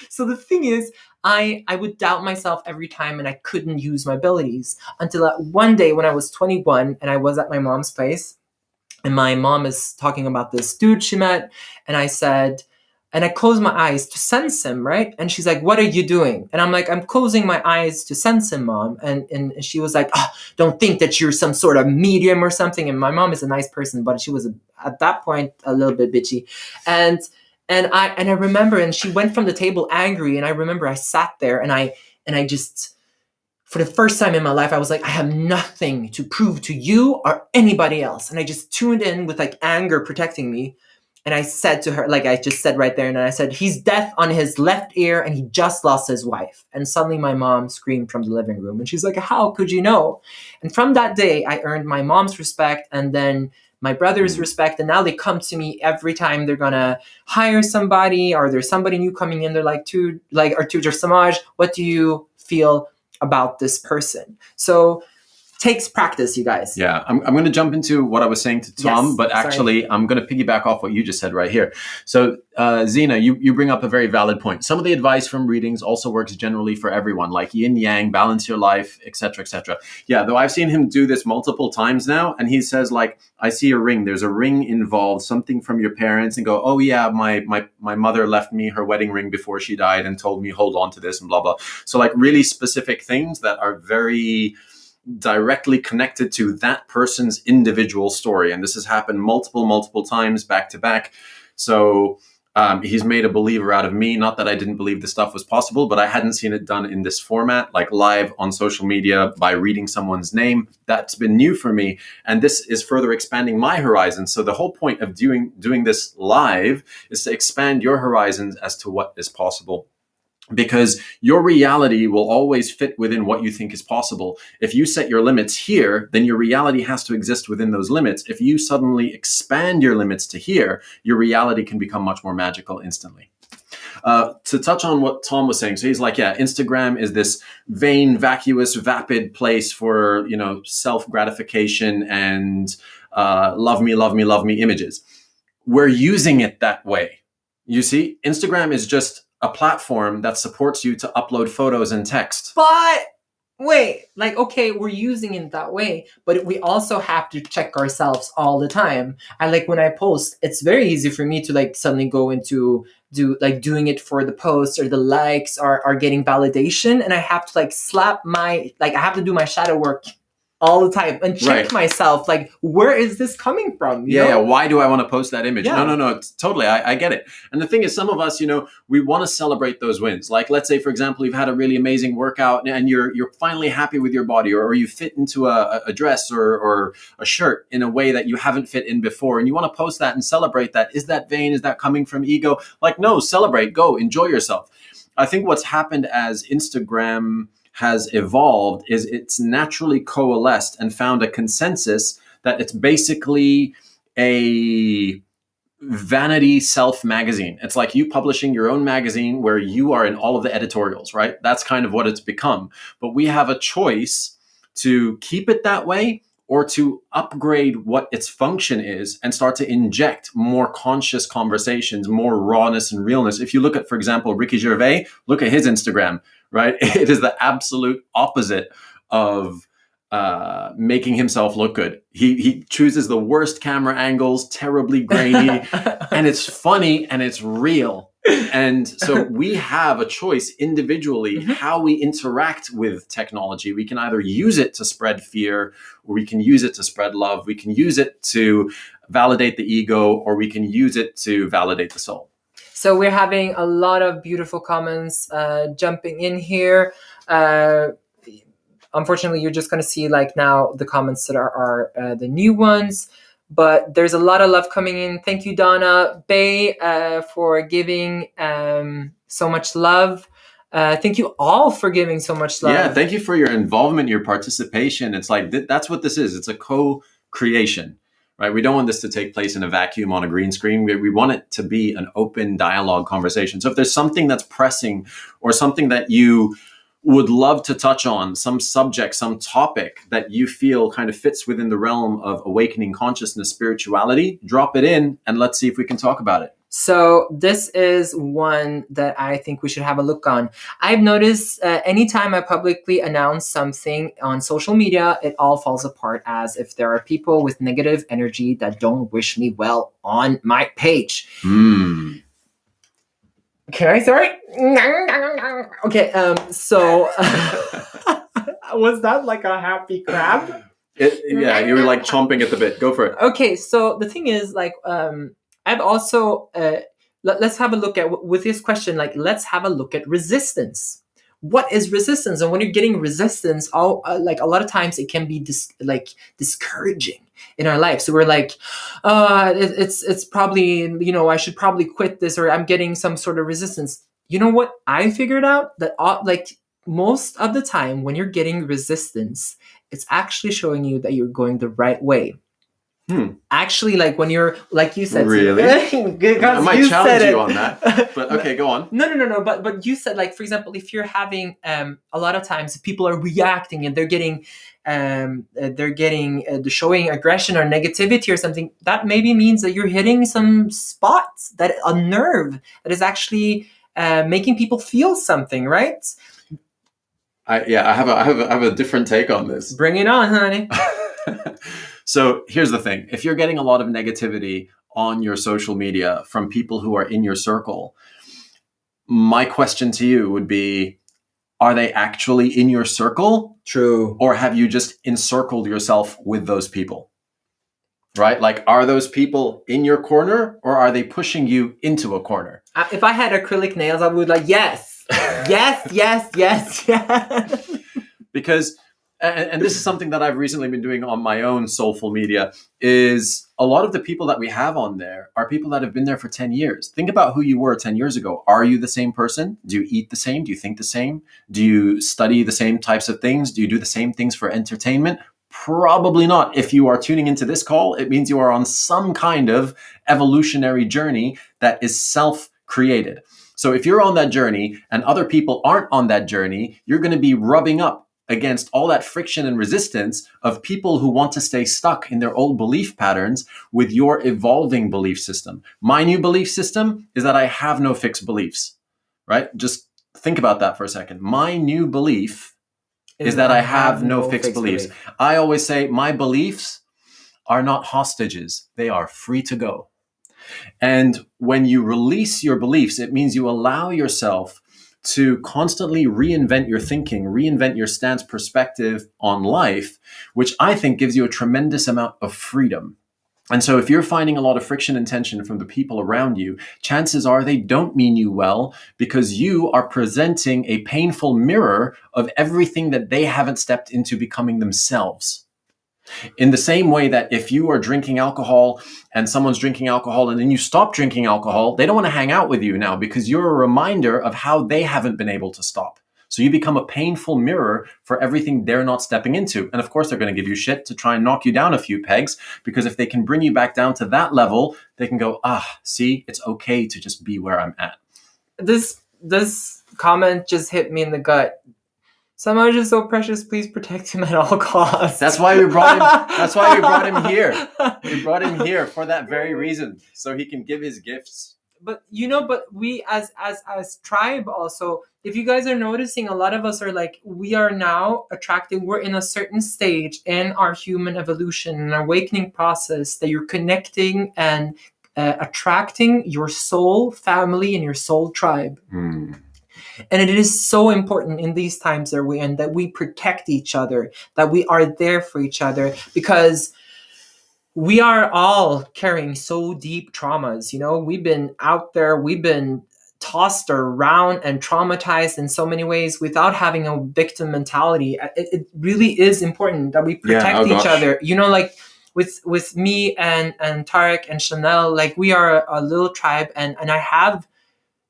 So the thing is, I would doubt myself every time, and I couldn't use my abilities until one day when I was 21 and I was at my mom's place, and my mom is talking about this dude she met, and I said, and I closed my eyes to sense him, right? And she's like, "What are you doing?" And I'm like, "I'm closing my eyes to sense him, Mom." And she was like, "Oh, don't think that you're some sort of medium or something." And my mom is a nice person, but she was at that point a little bit bitchy. And I remember, and she went from the table angry, and I remember I sat there and I just, for the first time in my life, I was like, I have nothing to prove to you or anybody else. And I just tuned in with anger protecting me. And I said to her, I just said right there, and I said, "He's deaf on his left ear and he just lost his wife." And suddenly my mom screamed from the living room, and she's like, "How could you know?" And from that day, I earned my mom's respect, and then my brother's respect, and now they come to me every time they're gonna hire somebody, or there's somebody new coming in. They're like, Tariq Samaj, what do you feel about this person? So takes practice, you guys. Yeah, I'm going to jump into what I was saying to Tom, yes, but actually I'm going to piggyback off what you just said right here. So Zena, you bring up a very valid point. Some of the advice from readings also works generally for everyone, like yin yang, balance your life, etc., etc. Yeah, though I've seen him do this multiple times now, and he says I see a ring, there's a ring involved, something from your parents, and go, "Oh yeah, my mother left me her wedding ring before she died and told me hold on to this," and blah blah. So really specific things that are very directly connected to that person's individual story. And this has happened multiple times back to back. So he's made a believer out of me. Not that I didn't believe this stuff was possible, but I hadn't seen it done in this format, live on social media by reading someone's name. That's been new for me. And this is further expanding my horizons. So the whole point of doing this live is to expand your horizons as to what is possible. Because your reality will always fit within what you think is possible. If you set your limits here, then your reality has to exist within those limits. If you suddenly expand your limits to here, your reality can become much more magical instantly. To touch on what Tom was saying, so he's like, yeah, Instagram is this vain, vacuous, vapid place for, self gratification and love me, love me, love me images. We're using it that way. You see, Instagram is just a platform that supports you to upload photos and text. But wait, like, okay, we're using it that way, but we also have to check ourselves all the time. I like when I post, it's very easy for me to like suddenly go into doing it for the posts or the likes or getting validation. And I have to like I have to do my shadow work all the time and check myself, like, where is this coming from? You know? Why do I want to post that image? Yeah. No, totally. I get it. And the thing is, some of us, we want to celebrate those wins. Like, let's say, for example, you've had a really amazing workout and you're finally happy with your body, or you fit into a dress or a shirt in a way that you haven't fit in before. And you want to post that and celebrate that. Is that vain? Is that coming from ego? Like, no, celebrate, go, enjoy yourself. I think what's happened as Instagram has evolved is it's naturally coalesced and found a consensus that it's basically a vanity self magazine. It's like you publishing your own magazine where you are in all of the editorials, right? That's kind of what it's become. But we have a choice to keep it that way or to upgrade what its function is and start to inject more conscious conversations, more rawness and realness. If you look at, for example, Ricky Gervais, look at his Instagram, right? It is the absolute opposite of making himself look good. He chooses the worst camera angles, terribly grainy, and it's funny and it's real. And so we have a choice individually how we interact with technology. We can either use it to spread fear, or we can use it to spread love. We can use it to validate the ego, or we can use it to validate the soul. So we're having a lot of beautiful comments jumping in here. Unfortunately, you're just going to see like now the comments that are the new ones. But there's a lot of love coming in. Thank you, Donna Bay, for giving so much love. Thank you all for giving so much love. Yeah, thank you for your involvement, your participation. It's like, that's what this is. It's a co-creation, right? We don't want this to take place in a vacuum on a green screen. We want it to be an open dialogue conversation. So if there's something that's pressing or something that you would love to touch on, some subject, some topic that you feel kind of fits within the realm of awakening consciousness, spirituality, drop it in and let's see if we can talk about it. So this is one that I think we should have a look on. I've noticed anytime I publicly announce something on social media, it all falls apart as if there are people with negative energy that don't wish me well on my page. Can I start? Okay, so was that like a happy crab? Yeah, you were like chomping at the bit. Go for it. Okay, so the thing is, like, I've also let's have a look at with this question. Like, let's have a look at resistance. What is resistance? And when you're getting resistance, like a lot of times it can be discouraging in our life. So we're like, it's probably, I should probably quit this, or I'm getting some sort of resistance. You know what I figured out? That like most of the time when you're getting resistance, it's actually showing you that you're going the right way. Actually, like when you're, like you said, really, I might challenge you on that, but okay, go on. No. But you said, like, for example, if you're having a lot of times people are reacting and they're getting showing aggression or negativity or something, that maybe means that you're hitting some spots, that a nerve that is actually making people feel something, right? I have a different take on this. Bring it on, honey. So here's the thing. If you're getting a lot of negativity on your social media from people who are in your circle, my question to you would be, are they actually in your circle? True. Or have you just encircled yourself with those people? Right? Like, are those people in your corner, or are they pushing you into a corner? If I had acrylic nails, I would like, yes. yes. Because... And this is something that I've recently been doing on my own soulful media, is a lot of the people that we have on there are people that have been there for 10 years. Think about who you were 10 years ago. Are you the same person? Do you eat the same? Do you think the same? Do you study the same types of things? Do you do the same things for entertainment? Probably not. If you are tuning into this call, it means you are on some kind of evolutionary journey that is self-created. So if you're on that journey and other people aren't on that journey, you're going to be rubbing up against all that friction and resistance of people who want to stay stuck in their old belief patterns with your evolving belief system. My new belief system is that I have no fixed beliefs, right? Just think about that for a second. My new belief is that I have no fixed beliefs. I always say my beliefs are not hostages. They are free to go. And when you release your beliefs, it means you allow yourself to constantly reinvent your thinking, reinvent your stance, perspective on life, which I think gives you a tremendous amount of freedom. And so if you're finding a lot of friction and tension from the people around you, chances are they don't mean you well, because you are presenting a painful mirror of everything that they haven't stepped into becoming themselves. In the same way that if you are drinking alcohol and someone's drinking alcohol and then you stop drinking alcohol, they don't want to hang out with you now because you're a reminder of how they haven't been able to stop. So you become a painful mirror for everything they're not stepping into. And of course, they're going to give you shit to try and knock you down a few pegs, because if they can bring you back down to that level, they can go, see, it's okay to just be where I'm at. This comment just hit me in the gut. Samaj is so precious. Please protect him at all costs. That's why we brought him. That's why we brought him here. We brought him here for that very reason, so he can give his gifts. But we as tribe also, if you guys are noticing, a lot of us are like, we are now attracting. We're in a certain stage in our human evolution and awakening process that you're connecting and attracting your soul family and your soul tribe. And it is so important in these times that we're in that we protect each other, that we are there for each other, because we are all carrying so deep traumas. We've been out there, we've been tossed around and traumatized in so many ways without having a victim mentality. It really is important that we protect each other. Like with me and Tariq and Chanel, like we are a little tribe, and I have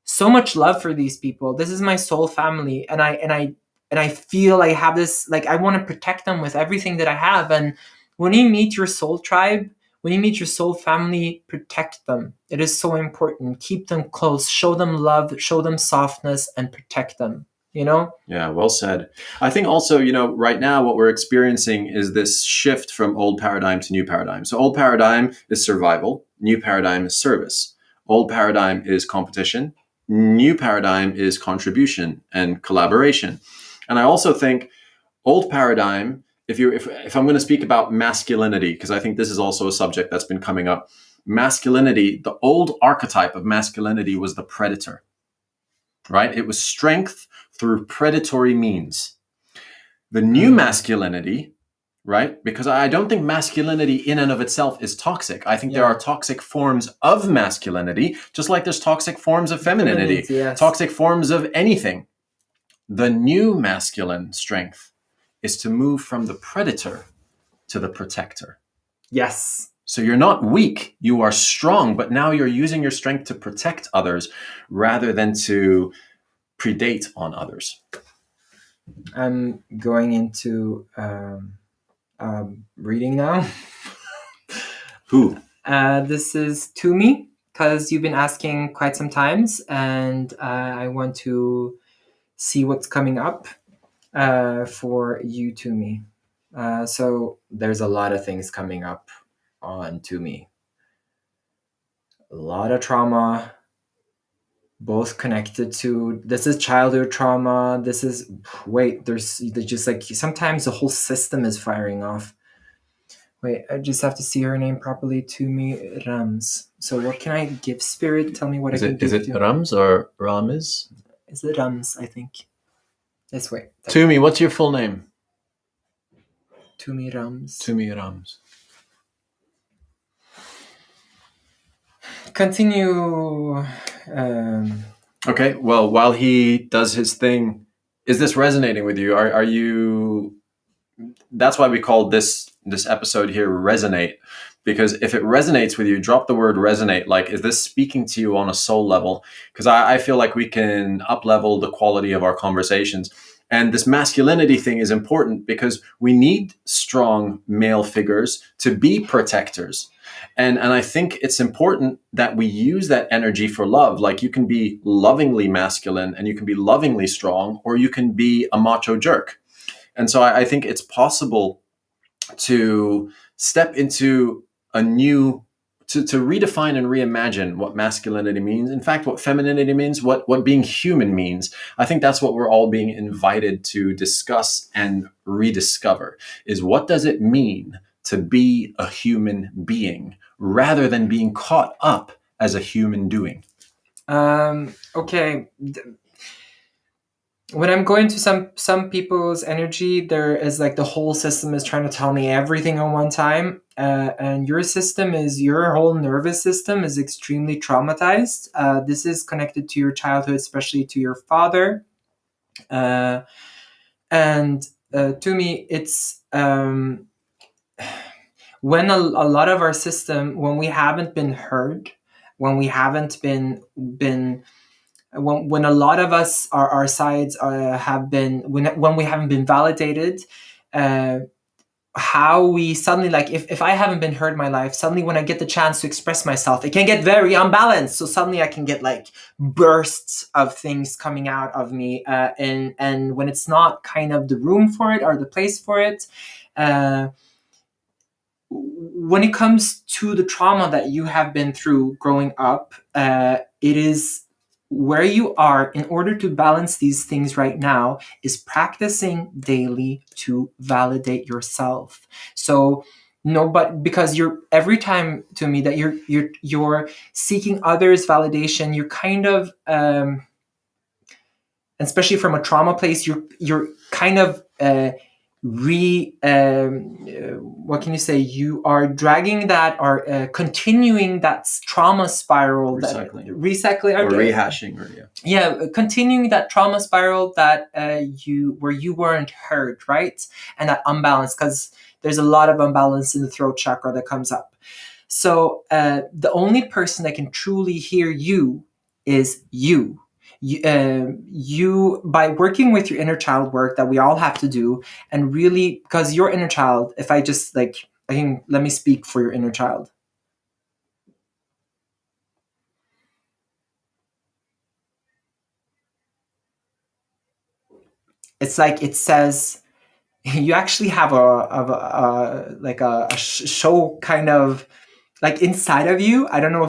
so much love for these people. This is my soul family, and I feel I have this, like, I want to protect them with everything that I have. And when you meet your soul tribe, when you meet your soul family, protect them. It is so important. Keep them close, show them love, show them softness, and protect them. Yeah, well said. I think also, right now what we're experiencing is this shift from old paradigm to new paradigm. So old paradigm is survival, new paradigm is service. Old paradigm is competition, new paradigm is contribution and collaboration. And I also think old paradigm, if I'm going to speak about masculinity, because I think this is also a subject that's been coming up, masculinity, the old archetype of masculinity was the predator, right? It was strength through predatory means. The new masculinity, right? Because I don't think masculinity in and of itself is toxic. I think there are toxic forms of masculinity, just like there's toxic forms of femininity, toxic forms of anything. The new masculine strength is to move from the predator to the protector. Yes. So you're not weak, you are strong, but now you're using your strength to protect others rather than to predate on others. I'm going into reading now. Who? This is to me, because you've been asking quite some times, and I want to see what's coming up for you, to me. So there's a lot of things coming up on to me. A lot of trauma, both connected to, this is childhood trauma. This is, there's just like, sometimes the whole system is firing off. Wait, I just have to see her name properly. To me, Rams. So what can I give, Spirit? Tell me what I can give. Is it Rams or Ramiz? Is it Rams, I think. This way. To me, what's your full name? To me, Rams. To me, Rams. Continue. Okay, well, while he does his thing, is this resonating with you? Are you... That's why we called this episode here Resonate, because if it resonates with you, drop the word resonate. Like, is this speaking to you on a soul level? Because I feel like we can up-level the quality of our conversations. And this masculinity thing is important because we need strong male figures to be protectors. And I think it's important that we use that energy for love. Like, you can be lovingly masculine and you can be lovingly strong, or you can be a macho jerk. And so I think it's possible to step into a new, to redefine and reimagine what masculinity means. In fact, what femininity means, what being human means. I think that's what we're all being invited to discuss and rediscover, is what does it mean to be a human being rather than being caught up as a human doing. Okay. When I'm going to some people's energy, there is like the whole system is trying to tell me everything at one time, and your whole nervous system is extremely traumatized. This is connected to your childhood, especially to your father, and to me, it's when a lot of our system, when we haven't been heard, when we haven't been when a lot of us, our sides have been, when we haven't been validated, how we suddenly, like, if I haven't been heard in my life, suddenly when I get the chance to express myself, it can get very unbalanced. So suddenly I can get like bursts of things coming out of me, and when it's not kind of the room for it or the place for it, when it comes to the trauma that you have been through growing up, it is where you are, in order to balance these things right now, is practicing daily to validate yourself. So no, but because you're, every time to me that you're seeking others' validation, you're kind of, especially from a trauma place, you're kind of what can you say? You are dragging that, or continuing that trauma spiral, Recycling. Recycling, or rehashing, or continuing that trauma spiral that where you weren't heard, right? And that unbalance, because there's a lot of unbalance in the throat chakra that comes up. So the only person that can truly hear you is you. You, by working with your inner child work that we all have to do, and really, because your inner child, if I just like, I think, let me speak for your inner child. It's like, it says, you actually have a show kind of like inside of you. I don't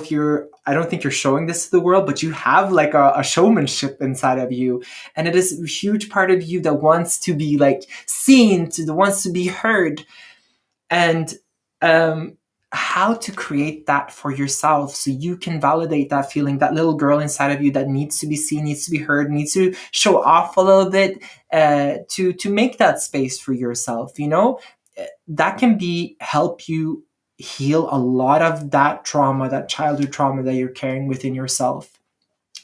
think you're showing this to the world, but you have like a showmanship inside of you. And it is a huge part of you that wants to be like seen, that wants to be heard. And how to create that for yourself, so you can validate that feeling, that little girl inside of you that needs to be seen, needs to be heard, needs to show off a little bit, to make that space for yourself, that can help you heal a lot of that trauma, that childhood trauma that you're carrying within yourself,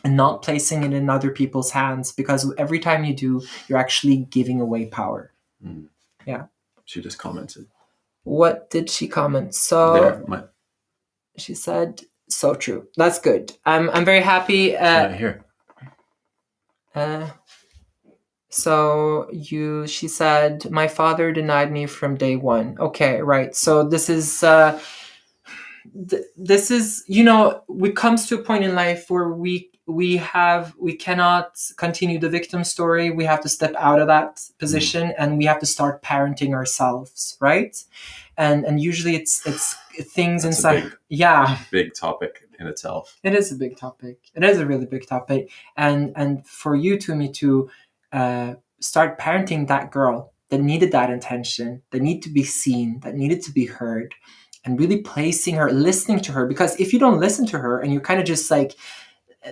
and not placing it in other people's hands, because every time you do, you're actually giving away power. Yeah. She just commented. What did she comment? So she said, so true. That's good. I'm very happy. Here. She said, my father denied me from day one. Okay, right. So this is, it comes to a point in life where we cannot continue the victim story. We have to step out of that position, and we have to start parenting ourselves, right? And usually it's things That's inside. Big topic in itself. It is a big topic. It is a really big topic. And for you, to me, to start parenting that girl that needed that attention, that needed to be seen, that needed to be heard, and really placing her, listening to her. Because if you don't listen to her and you kind of just like,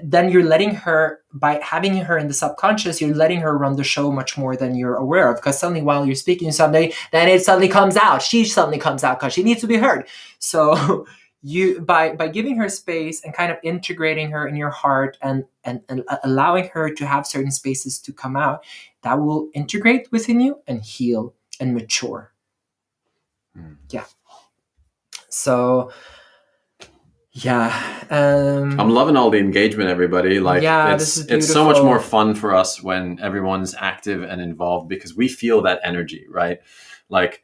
then you're letting her, by having her in the subconscious, you're letting her run the show much more than you're aware of. Because suddenly, while you're speaking something, then it suddenly comes out. She suddenly comes out because she needs to be heard. So you, by giving her space and kind of integrating her in your heart, and allowing her to have certain spaces to come out, that will integrate within you and heal and mature. Yeah. So. Yeah, I'm loving all the engagement, everybody. Like, it's so much more fun for us when everyone's active and involved, because we feel that energy, right? Like,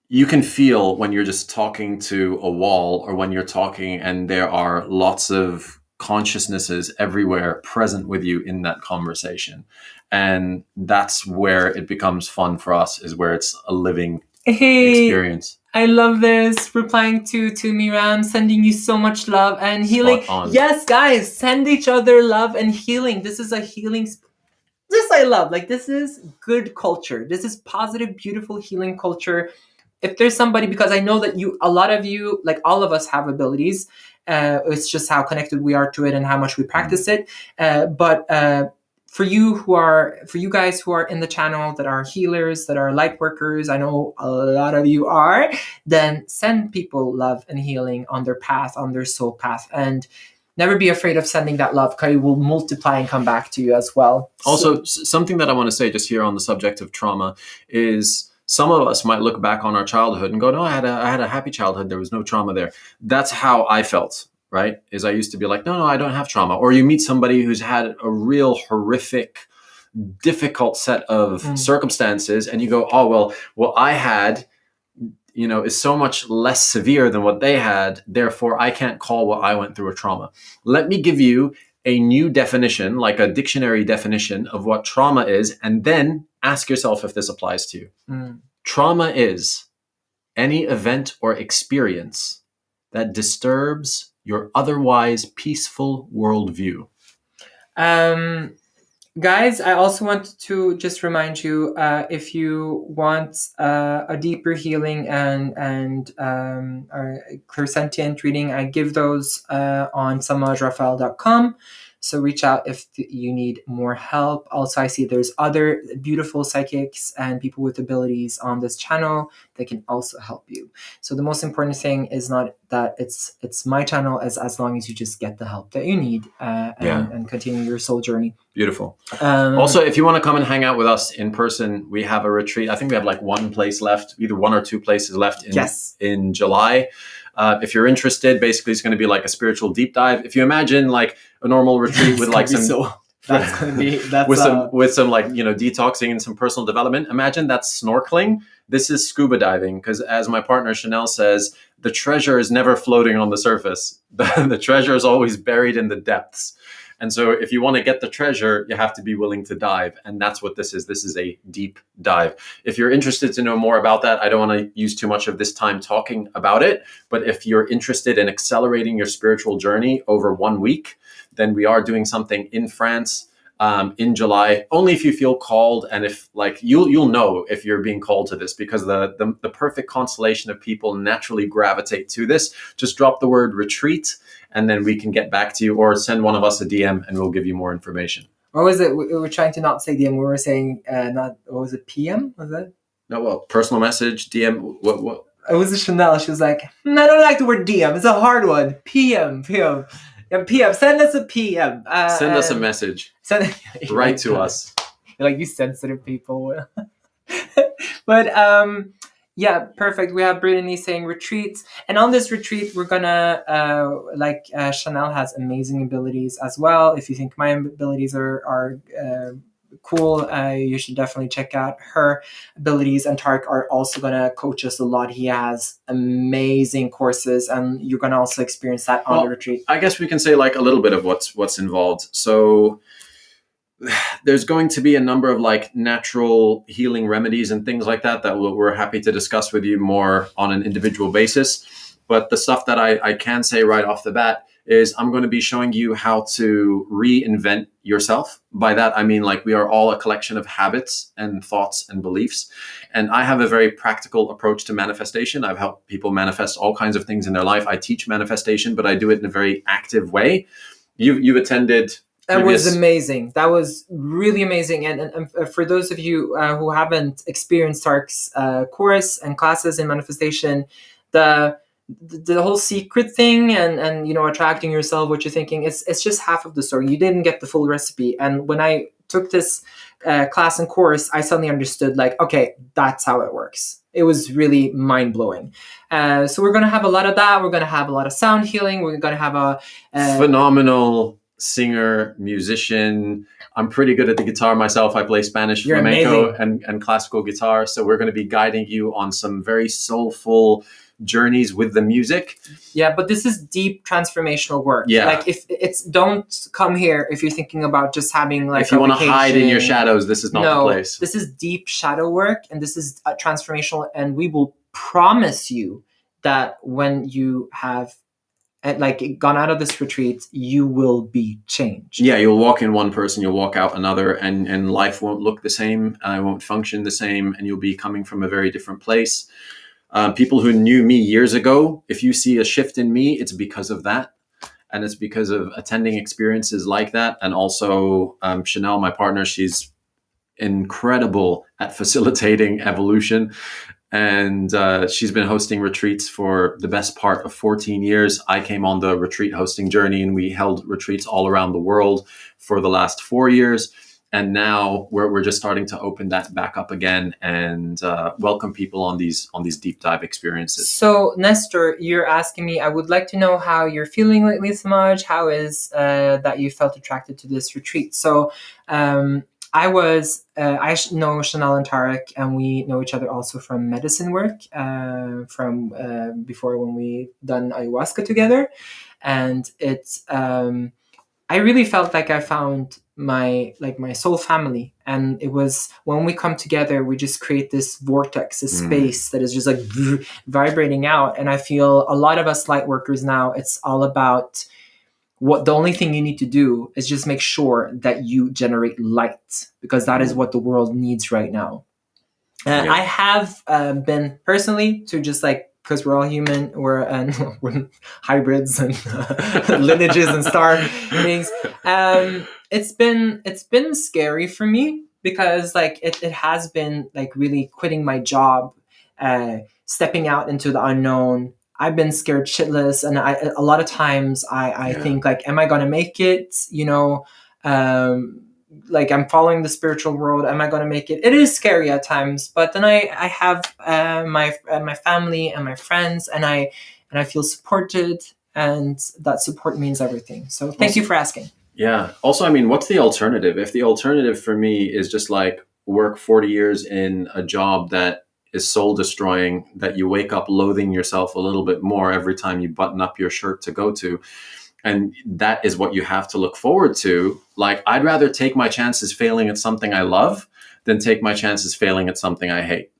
you can feel when you're just talking to a wall, or when you're talking and there are lots of consciousnesses everywhere present with you in that conversation. And that's where it becomes fun for us, is where it's a living experience. I love this. Replying to Miram, sending you so much love and healing. Yes, guys, send each other love and healing. This is a healing. This I love. Like, this is good culture. This is positive, beautiful, healing culture. If there's somebody, because I know that a lot of you, like all of us, have abilities. It's just how connected we are to it and how much we practice it. But for you guys who are in the channel that are healers, that are light workers, I know a lot of you are, then send people love and healing on their path, on their soul path. And never be afraid of sending that love, because it will multiply and come back to you as well. Also, something that I want to say just here on the subject of trauma is, some of us might look back on our childhood and go, no, I had a happy childhood. There was no trauma there. That's how I felt, right? Is I used to be like, no, I don't have trauma. Or you meet somebody who's had a real horrific, difficult set of circumstances, and you go, oh, well, what I had, is so much less severe than what they had. Therefore, I can't call what I went through a trauma. Let me give you a new definition, like a dictionary definition of what trauma is, and then ask yourself if this applies to you. Trauma is any event or experience that disturbs your otherwise peaceful worldview. Guys, I also want to just remind you, if you want a deeper healing and clairsentient reading, I give those on samajrafael.com. So reach out if you need more help. Also, I see there's other beautiful psychics and people with abilities on this channel that can also help you. So the most important thing is not that it's my channel, as long as you just get the help that you need and continue your soul journey. Beautiful. Also, if you want to come and hang out with us in person, we have a retreat. I think we have like one place left, either one or two places left in July. If you're interested, basically it's going to be like a spiritual deep dive. If you imagine like a normal retreat with like some with some like, detoxing and some personal development, imagine that's snorkeling. This is scuba diving, because as my partner Chanel says, the treasure is never floating on the surface. The treasure is always buried in the depths. And so if you want to get the treasure, you have to be willing to dive. And that's what this is. This is a deep dive. If you're interested to know more about that, I don't want to use too much of this time talking about it. But if you're interested in accelerating your spiritual journey over 1 week, then we are doing something in France in July, only if you feel called. And if like, you'll know if you're being called to this, because the perfect constellation of people naturally gravitate to this. Just drop the word retreat, and then we can get back to you, or send one of us a DM and we'll give you more information. Or was it, we were trying to not say DM, we were saying what was it, PM? Was it? No, well, personal message, DM, what? It was a Chanel. She was like, I don't like the word DM. It's a hard one. PM. Yeah, PM. Send us a PM. Send us a message. Write to us. Like, you sensitive people. But yeah, perfect. We have Brittany saying retreats. And on this retreat, we're gonna, Chanel has amazing abilities as well. If you think my abilities are cool, you should definitely check out her abilities. And Tariq are also gonna coach us a lot. He has amazing courses, and you're gonna also experience that on the retreat. I guess we can say like a little bit of what's involved. So there's going to be a number of like natural healing remedies and things like that we're happy to discuss with you more on an individual basis. But the stuff that I can say right off the bat is I'm going to be showing you how to reinvent yourself. By that, I mean, like, we are all a collection of habits and thoughts and beliefs. And I have a very practical approach to manifestation. I've helped people manifest all kinds of things in their life. I teach manifestation, but I do it in a very active way. You've attended... That was amazing. That was really amazing. And for those of you who haven't experienced Tariq's course and classes in manifestation, the whole secret thing and attracting yourself, what you're thinking, it's just half of the story. You didn't get the full recipe. And when I took this class and course, I suddenly understood, like, okay, that's how it works. It was really mind-blowing. So we're going to have a lot of that. We're going to have a lot of sound healing. We're going to have a... phenomenal singer, musician. I'm pretty good at the guitar myself. I play Spanish flamenco and classical guitar. So we're going to be guiding you on some very soulful journeys with the music. Yeah, but this is deep transformational work. Yeah. Like if it's, don't come here if you're thinking about just having like, if you want to hide in your shadows, this is not the place. This is deep shadow work, and this is transformational, and we will promise you that when you have like gone out of this retreat, you will be changed. Yeah, you'll walk in one person, you'll walk out another, and life won't look the same, won't function the same, and you'll be coming from a very different place. People who knew me years ago, if you see a shift in me, it's because of that. And it's because of attending experiences like that. And also Chanel, my partner, she's incredible at facilitating evolution. And she's been hosting retreats for the best part of 14 years. I came on the retreat hosting journey, and we held retreats all around the world for the last 4 years. And now we're just starting to open that back up again and welcome people on these deep dive experiences. So Nestor, you're asking me, I would like to know how you're feeling lately, Samaj. How is that you felt attracted to this retreat? So I know Chanel and Tariq, and we know each other also from medicine work, from before when we done ayahuasca together. And it's, I really felt like I found my soul family, and it was when we come together, we just create this vortex, this space that is just like vibrating out. And I feel a lot of us light workers now, it's all about the only thing you need to do is just make sure that you generate light, because that is what the world needs right now. I have been personally to just like, because we're all human, we're hybrids and lineages and star things. It's been scary for me, because like it has been like really quitting my job, stepping out into the unknown. I've been scared shitless, and a lot of times I think like, am I gonna make it? Like I'm following the spiritual world. Am I going to make it? It is scary at times, but then I have my family and my friends, and I feel supported, and that support means everything. So thank you for asking. Yeah. Also, I mean, what's the alternative? If the alternative for me is just like work 40 years in a job that is soul destroying, that you wake up loathing yourself a little bit more every time you button up your shirt to go to, and that is what you have to look forward to. Like, I'd rather take my chances failing at something I love than take my chances failing at something I hate,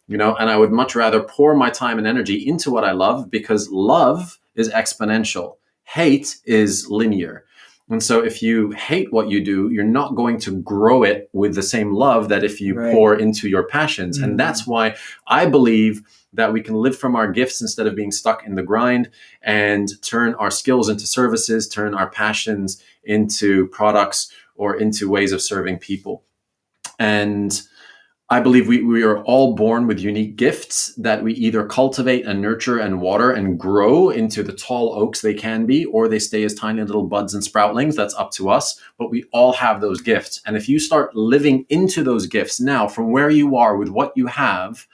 and I would much rather pour my time and energy into what I love, because love is exponential. Hate is linear. And so if you hate what you do, you're not going to grow it with the same love that if you pour into your passions. And that's why I believe that we can live from our gifts instead of being stuck in the grind, and turn our skills into services, turn our passions into products or into ways of serving people. And I believe we are all born with unique gifts that we either cultivate and nurture and water and grow into the tall oaks they can be, or they stay as tiny little buds and sproutlings. That's up to us. But we all have those gifts. And if you start living into those gifts now from where you are with what you have,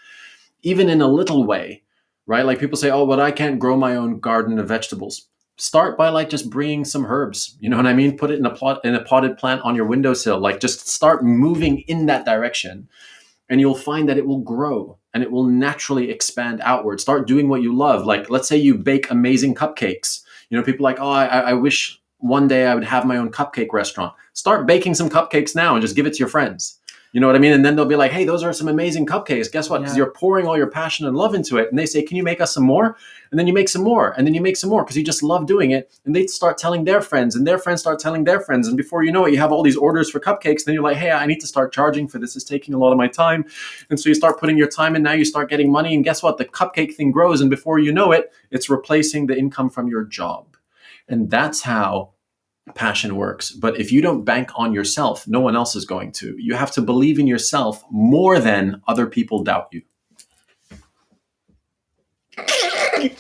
even in a little way, right? Like people say, oh, but I can't grow my own garden of vegetables. Start by like just bringing some herbs. You know what I mean? Put it in a potted plant on your windowsill. Like just start moving in that direction. And you'll find that it will grow and it will naturally expand outward. Start doing what you love. Like, let's say you bake amazing cupcakes. People are like, oh, I wish one day I would have my own cupcake restaurant. Start baking some cupcakes now and just give it to your friends. You know what I mean? And then they'll be like, hey, those are some amazing cupcakes. Guess what? Because you're pouring all your passion and love into it. And they say, can you make us some more? And then you make some more. And then you make some more because you just love doing it. And they start telling their friends, and their friends start telling their friends. And before you know it, you have all these orders for cupcakes. Then you're like, hey, I need to start charging for this. It's taking a lot of my time. And so you start putting your time in. Now you start getting money. And guess what? The cupcake thing grows. And before you know it, it's replacing the income from your job. And that's how passion works. But if you don't bank on yourself, no one else is going to. You have to believe in yourself more than other people doubt you.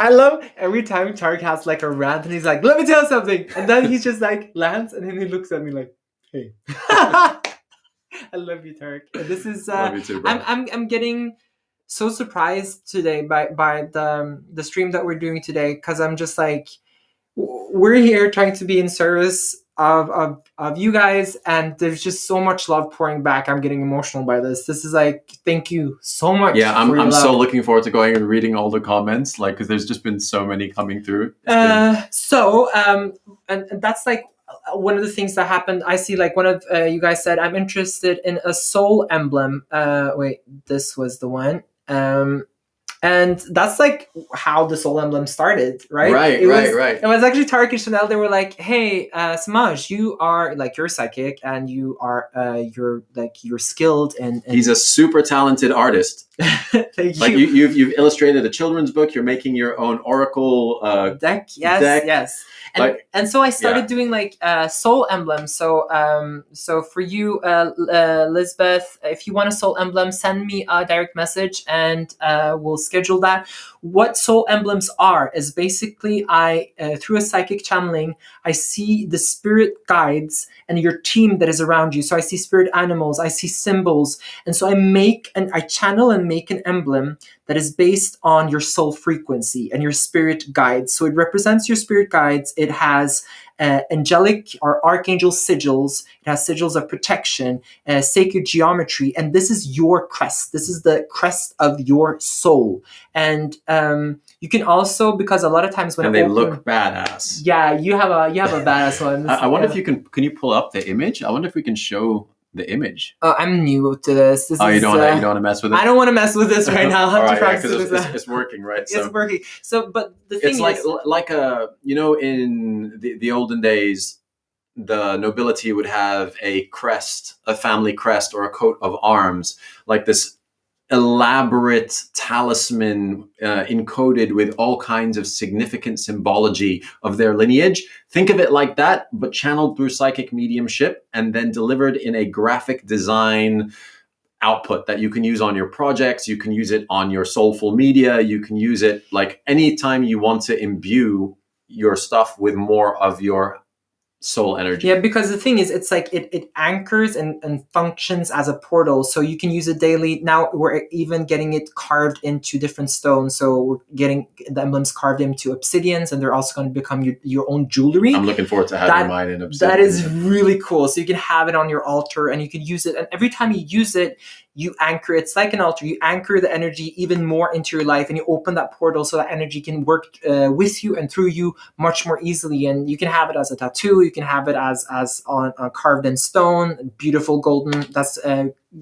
I love every time Tariq has like a rant and he's like, let me tell you something. And then he just like lands and then he looks at me like, hey. I love you, Tariq. This is love you too, bro. I'm getting so surprised today by the stream that we're doing today, because I'm just like, we're here trying to be in service of you guys, and there's just so much love pouring back. I'm getting emotional by this. This is like, thank you so much. Yeah, I'm so looking forward to going and reading all the comments, like, because there's just been so many coming through. And that's like one of the things that happened. I see like one of you guys said, I'm interested in a soul emblem. Wait, this was the one. And that's like how the soul emblem started, right? Right. It was actually Tariq and Chanel. They were like, "Hey, Samaj, you are like, you're psychic, and you are you're skilled." And he's a super talented artist. Thank like you. You've illustrated a children's book. You're making your own oracle deck. Yes. And so I started doing like soul emblems. So for you, Lisbeth, if you want a soul emblem, send me a direct message and we'll schedule that. What soul emblems are is basically through a psychic channeling, I see the spirit guides and your team that is around you. So I see spirit animals, I see symbols, and so I channel and make an emblem that is based on your soul frequency and your spirit guides. So it represents your spirit guides. It has angelic or archangel sigils. It has sigils of protection, sacred geometry, and this is your crest. This is the crest of your soul. And you can also, because a lot of times when they look badass. Yeah, you have a badass one. I wonder if you can you pull up the image? I wonder if we can show the image. I'm new to this. You don't want to mess with it? I don't want to mess with this right now. I'll have to practice it's working, right? So, it's working. So, but the thing is, like in the olden days, the nobility would have a crest, a family crest, or a coat of arms, like this elaborate talisman encoded with all kinds of significant symbology of their lineage. Think of it like that, but channeled through psychic mediumship and then delivered in a graphic design output that you can use on your projects. You can use it on your soulful media. You can use it like anytime you want to imbue your stuff with more of your soul energy. Yeah, because the thing is, it's like it anchors and functions as a portal, so you can use it daily. Now we're even getting it carved into different stones, so we're getting the emblems carved into obsidians, and they're also going to become your own jewelry. I'm looking forward to having mine in obsidian. That is really cool. So you can have it on your altar, and you can use it, and every time you use it, you anchor. It's like an altar. You anchor the energy even more into your life, and you open that portal so that energy can work with you and through you much more easily. And you can have it as a tattoo. You can have it as on carved in stone, beautiful golden. That's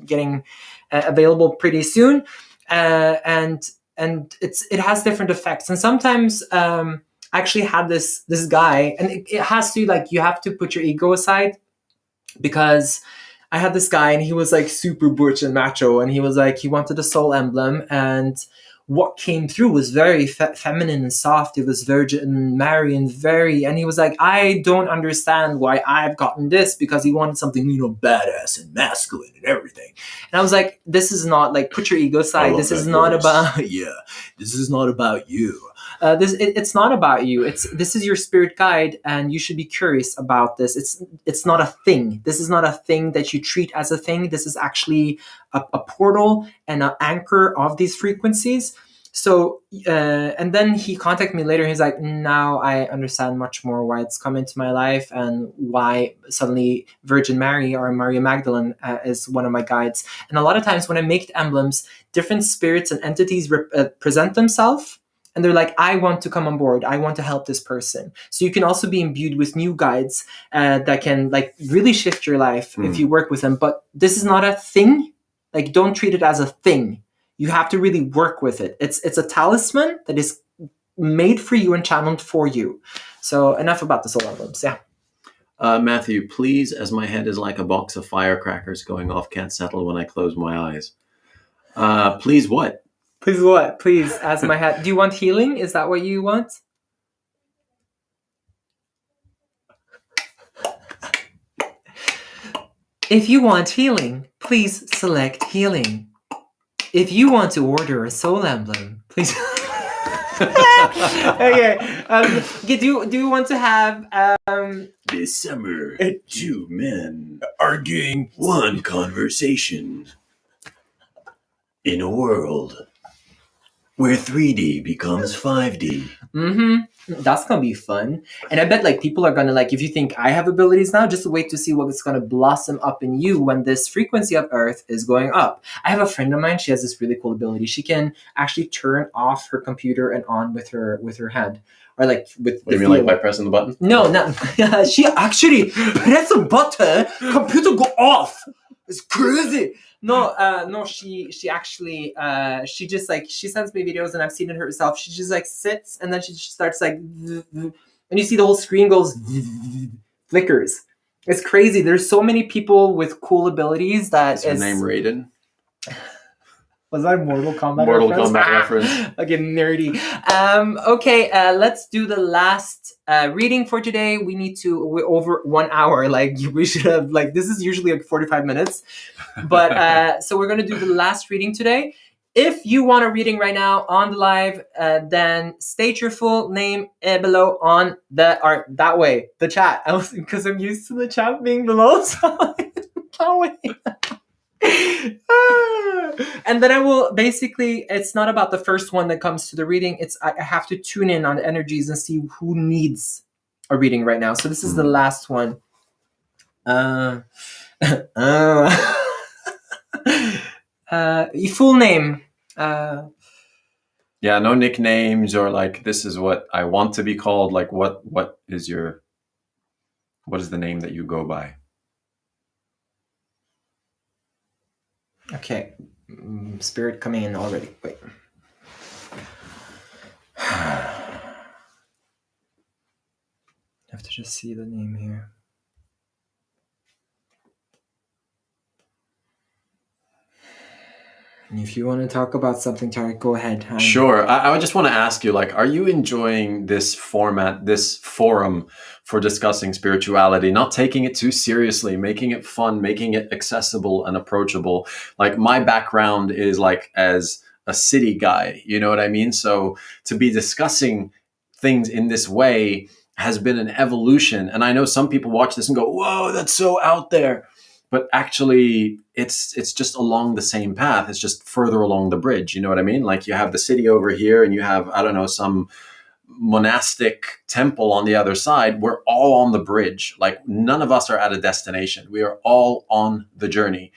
getting available pretty soon, and it has different effects. And sometimes I actually had this guy, and it has to, like, you have to put your ego aside, because I had this guy and he was like super butch and macho, and he was like, he wanted a soul emblem, and what came through was very feminine and soft. It was Virgin Mary and and he was like, I don't understand why I've gotten this, because he wanted something, badass and masculine and everything. And I was like, this is not, like, put your ego aside. This is not about, this is not about you. It's not about you. This is your spirit guide, and you should be curious about this. It's not a thing. This is not a thing that you treat as a thing. This is actually a portal and an anchor of these frequencies. So, and then he contacted me later. He's like, now I understand much more why it's come into my life, and why suddenly Virgin Mary or Maria Magdalene is one of my guides. And a lot of times when I make the emblems, different spirits and entities present themselves. And they're like, I want to come on board. I want to help this person. So you can also be imbued with new guides that can, like, really shift your life if you work with them. But this is not a thing. Like, don't treat it as a thing. You have to really work with it. It's a talisman that is made for you and channeled for you. So enough about the soul emblems. Yeah. Matthew, please, as my head is like a box of firecrackers going off, can't settle when I close my eyes. Please what? Please what? Please, as my head. Do you want healing? Is that what you want? If you want healing, please select healing. If you want to order a soul emblem, please. Okay. Do you want to have this summer, two men arguing one conversation in a world where 3D becomes 5D. That's gonna be fun. And I bet like people are gonna like, if you think I have abilities now, just wait to see what's gonna blossom up in you when this frequency of Earth is going up. I have a friend of mine, she has this really cool ability. She can actually turn off her computer and on with her hand. Or like with what do you mean, like by pressing the button? No, not she actually press a button, computer go off. It's crazy. No, she actually she just like, she sends me videos and I've seen it herself. She just like sits and then she just starts like, and you see the whole screen goes flickers. It's crazy. There's so many people with cool abilities that is her name Raiden? Was that Mortal Kombat reference? Okay, nerdy. Okay, let's do the last reading for today. We're over 1 hour. Like, we should have, like, this is usually like 45 minutes. But, so we're going to do the last reading today. If you want a reading right now on the live, then state your full name below on that way, the chat. Because I'm used to the chat being below, so I can't wait. And then I will basically, it's not about the first one that comes to the reading. It's I have to tune in on energies and see who needs a reading right now. So this is the last one. Full name. Yeah, no nicknames or like, this is what I want to be called. Like, what is the name that you go by? Okay, spirit coming in already. Wait. I have to just see the name here. And if you want to talk about something, Tariq, go ahead. Sure. I just want to ask you, like, are you enjoying this format, this forum for discussing spirituality, not taking it too seriously, making it fun, making it accessible and approachable? Like, my background is like as a city guy, you know what I mean? So to be discussing things in this way has been an evolution. And I know some people watch this and go, whoa, that's so out there. But actually, it's just along the same path. It's just further along the bridge. You know what I mean? Like, you have the city over here and you have, I don't know, some monastic temple on the other side. We're all on the bridge. Like, none of us are at a destination. We are all on the journey.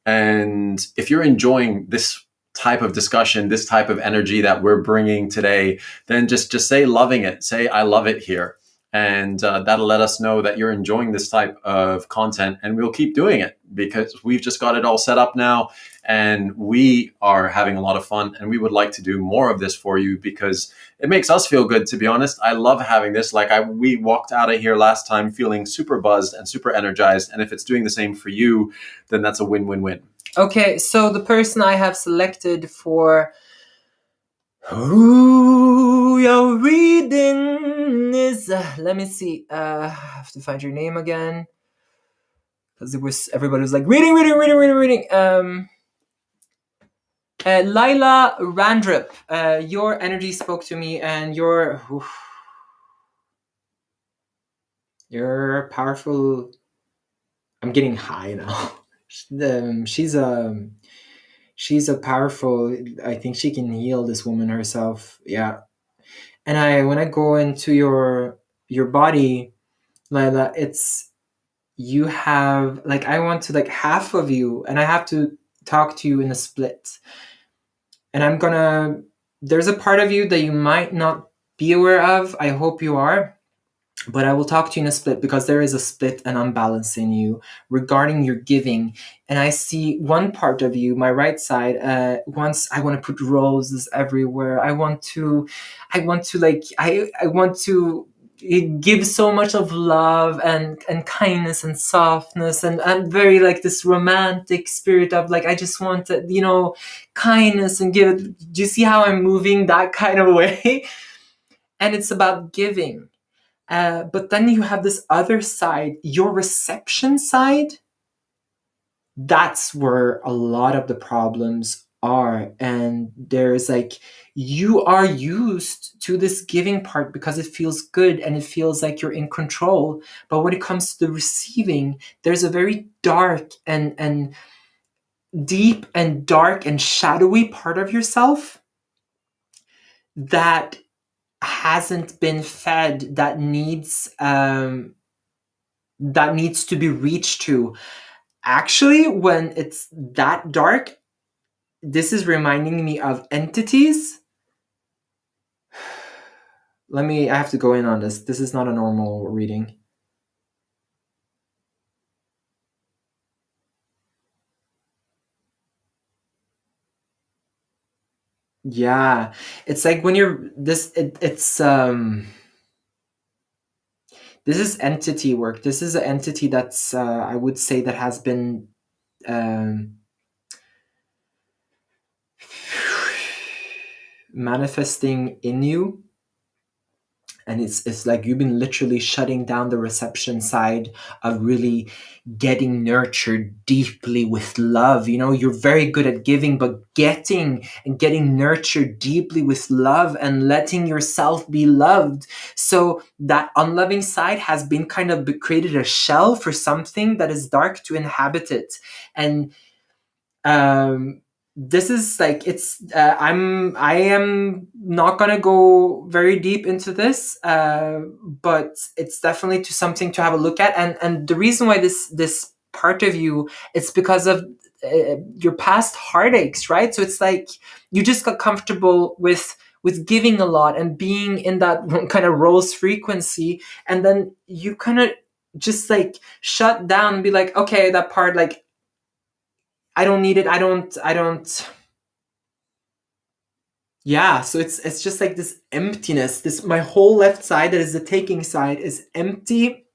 And if you're enjoying this type of discussion, this type of energy that we're bringing today, then just say loving it. Say, I love it here. And that'll let us know that you're enjoying this type of content, and we'll keep doing it because we've just got it all set up now and we are having a lot of fun, and we would like to do more of this for you because it makes us feel good, to be honest. I love having this. Like, we walked out of here last time feeling super buzzed and super energized. And if it's doing the same for you, then that's a win-win-win. Okay, so the person I have selected for who you're reading is, let me see, I have to find your name again, because everybody was like, reading. Lila Randrup, your energy spoke to me, and you're powerful. I'm getting high now. She's a powerful, I think she can heal this woman herself. Yeah. And when I go into your body, Lila, it's, you have, like, I want to, like, half of you, and I have to talk to you in a split. And there's a part of you that you might not be aware of. I hope you are. But I will talk to you in a split, because there is a split and unbalance in you regarding your giving. And I see one part of you, my right side, wants, I want to put roses everywhere. I want to give so much of love and kindness and softness. And I'm very like this romantic spirit of like, I just want to, kindness and give it. Do you see how I'm moving that kind of way? And it's about giving. But then you have this other side, your reception side. That's where a lot of the problems are. And there's like, you are used to this giving part because it feels good and it feels like you're in control. But when it comes to the receiving, there's a very dark and deep and dark and shadowy part of yourself that hasn't been fed, that needs to be reached to. Actually, when it's that dark, this is reminding me of entities. I have to go in on this. This is not a normal reading. Yeah, it's like when you're this. It's this is entity work. This is an entity that's I would say that has been manifesting in you, and it's like you've been literally shutting down the reception side of really getting nurtured deeply with love. You know, you're very good at giving, but getting nurtured deeply with love and letting yourself be loved. So that unloving side has been kind of created a shell for something that is dark to inhabit it. And this is like, it's I am not gonna go very deep into this, but it's definitely to something to have a look at. And the reason why this part of you, it's because of your past heartaches, right? So it's like you just got comfortable with giving a lot and being in that kind of rose frequency, and then you kind of just like shut down and be like, okay, that part, like, I don't need it. I don't. Yeah. So it's just like this emptiness. My whole left side, that is the taking side, is empty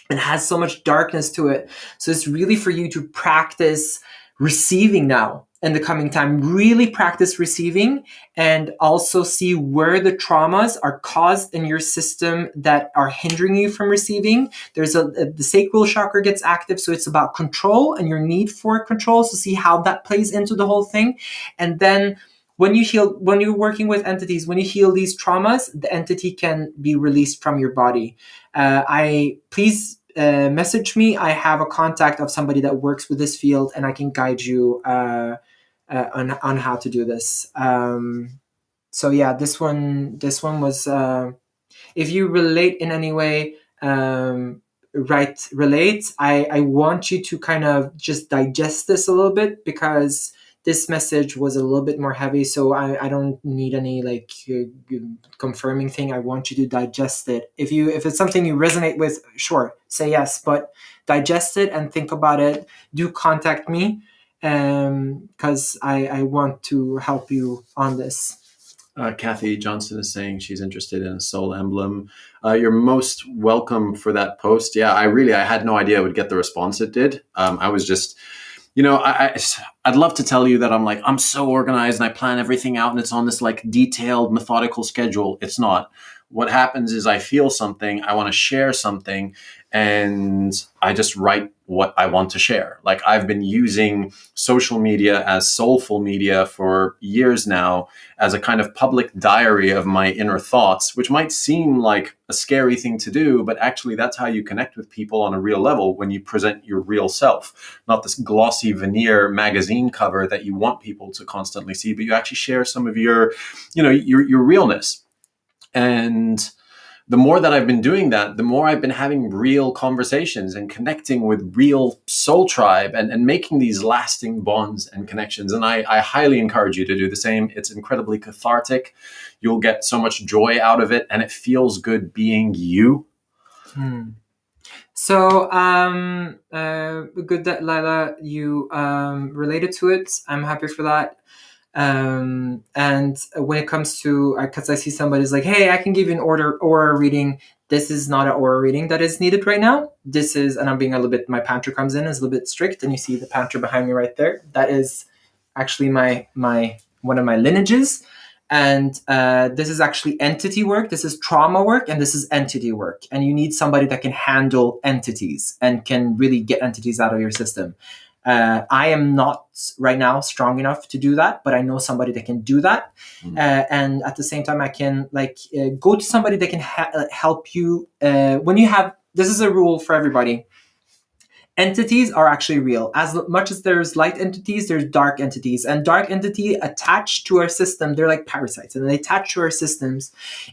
and has so much darkness to it. So it's really for you to practice receiving now in the coming time. Really practice receiving, and also see where the traumas are caused in your system that are hindering you from receiving. There's the sacral chakra gets active, so it's about control and your need for control. So see how that plays into the whole thing. And then when you're working with entities, when you heal these traumas, the entity can be released from your body. Please message me. I have a contact of somebody that works with this field, and I can guide you on how to do this. So yeah, this one was, if you relate in any way, relate. I want you to kind of just digest this a little bit, because this message was a little bit more heavy, so I don't need any like confirming thing. I want you to digest it. If it's something you resonate with, sure, say yes, but digest it and think about it. Do contact me, because I want to help you on this. Kathy Johnson is saying she's interested in a soul emblem. You're most welcome for that post. Yeah, I had no idea it would get the response it did. I was just, I'd love to tell you that I'm so organized and I plan everything out and it's on this like detailed, methodical schedule. It's not. What happens is I feel something, I want to share something, and I just write what I want to share. Like, I've been using social media as soulful media for years now, as a kind of public diary of my inner thoughts, which might seem like a scary thing to do, but actually that's how you connect with people on a real level, when you present your real self, not this glossy veneer magazine cover that you want people to constantly see, but you actually share some of your realness. And the more that I've been doing that, the more I've been having real conversations and connecting with real soul tribe, and making these lasting bonds and connections. And I highly encourage you to do the same. It's incredibly cathartic. You'll get so much joy out of it, and it feels good being you. So good that Lila, you related to it. I'm happy for that. And when it comes to, because I see somebody's like, hey, I can give you an aura reading. This is not an aura reading that is needed right now. This is, and I'm being a little bit, my panther comes in, is a little bit strict, and you see the panther behind me right there. That is actually my one of my lineages. And this is actually entity work. This is trauma work, and this is entity work. And you need somebody that can handle entities and can really get entities out of your system. I am not right now strong enough to do that, but I know somebody that can do that. And at the same time, I can go to somebody that can help you when you have, this is a rule for everybody. entities are actually real. As much as there's light entities, there's dark entities. And dark entity attached to our system, they're like parasites, and they attach to our systems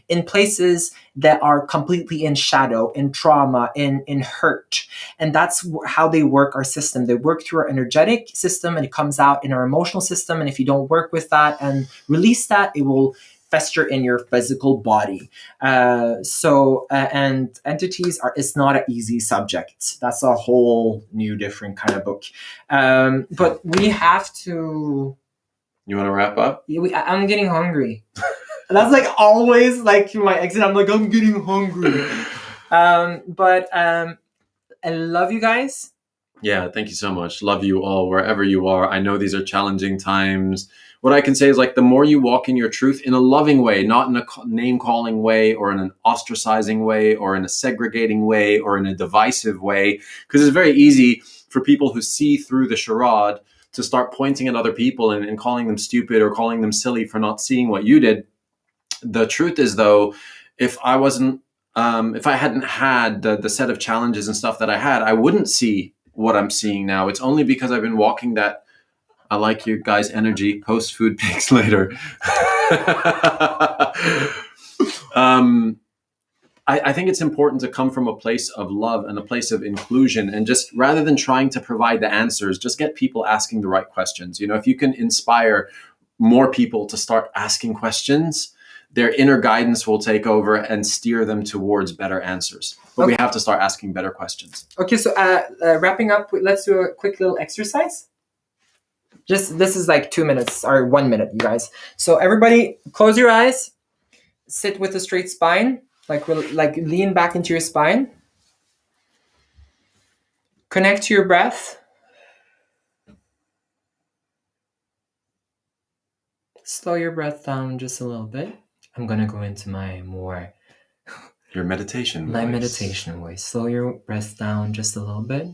in places that are completely in shadow, in trauma, in hurt. And that's how they work our system. They work through our energetic system, and it comes out in our emotional system. And if you don't work with that and release that, it will fester in your physical body. And entities it's not an easy subject. That's a whole new different kind of book. But we have to. You want to wrap up? I'm getting hungry. That's like always like my exit. I'm like, I'm getting hungry. But I love you guys. Yeah, thank you so much. Love you all wherever you are. I know these are challenging times. What I can say is, like, the more you walk in your truth in a loving way, not in a name-calling way or in an ostracizing way or in a segregating way or in a divisive way, because it's very easy for people who see through the charade to start pointing at other people and calling them stupid or calling them silly for not seeing what you did. The truth is, though, if I hadn't had the set of challenges and stuff that I had, I wouldn't see what I'm seeing now. It's only because I've been walking that. I like you guys' energy. Post food pics later. I think it's important to come from a place of love and a place of inclusion, and just rather than trying to provide the answers, just get people asking the right questions. You know, if you can inspire more people to start asking questions, their inner guidance will take over and steer them towards better answers. But we have to start asking better questions. Okay, so wrapping up, let's do a quick little exercise. This is like 2 minutes or 1 minute, you guys. So everybody, close your eyes, sit with a straight spine, like lean back into your spine. Connect to your breath. Slow your breath down just a little bit. I'm gonna go into my meditation voice. Slow your breath down just a little bit.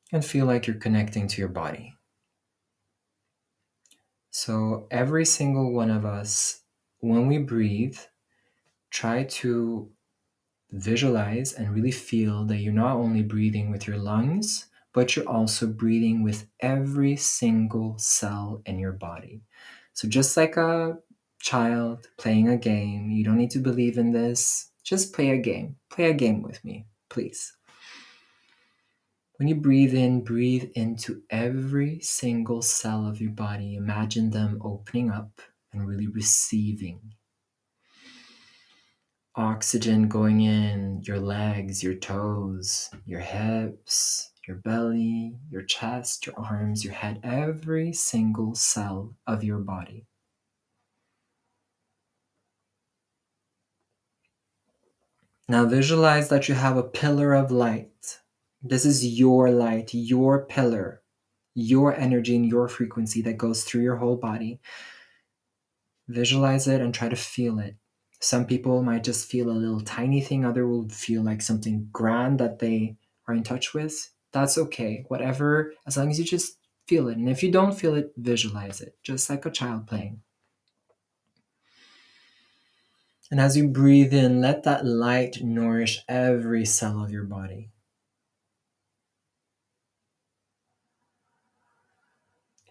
And feel like you're connecting to your body. So every single one of us, when we breathe, try to visualize and really feel that you're not only breathing with your lungs, but you're also breathing with every single cell in your body. So just like a child playing a game, you don't need to believe in this. Just play a game. Play a game with me, please. When you breathe in, breathe into every single cell of your body. Imagine them opening up and really receiving oxygen going in your legs, your toes, your hips, your belly, your chest, your arms, your head, every single cell of your body. Now visualize that you have a pillar of light. This is your light, your pillar, your energy and your frequency that goes through your whole body. Visualize it and try to feel it. Some people might just feel a little tiny thing. Others will feel like something grand that they are in touch with. That's okay. Whatever, as long as you just feel it. And if you don't feel it, visualize it, just like a child playing. And as you breathe in, let that light nourish every cell of your body.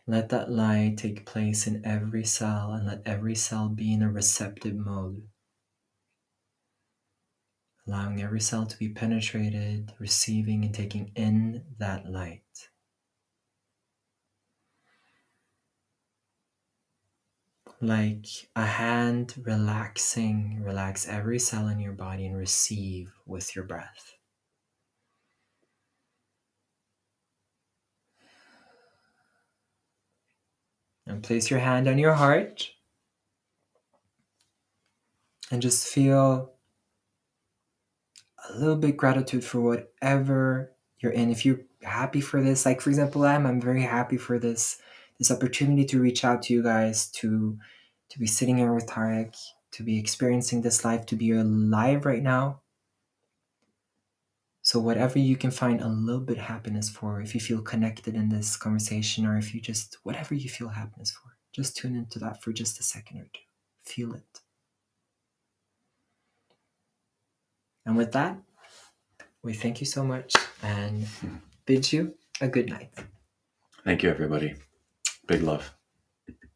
Let that light take place in every cell, and let every cell be in a receptive mode. Allowing every cell to be penetrated, receiving and taking in that light. Like a hand relaxing, relax every cell in your body and receive with your breath. And place your hand on your heart and just feel a little bit gratitude for whatever you're in. If you're happy for this, like for example, I'm very happy for this opportunity to reach out to you guys, to be sitting here with Tariq, to be experiencing this life, to be alive right now. So whatever you can find a little bit happiness for, if you feel connected in this conversation, or if you just, whatever you feel happiness for, just tune into that for just a second or two. Feel it. And with that, We thank you so much and bid you a good night. Thank you, everybody. Big love.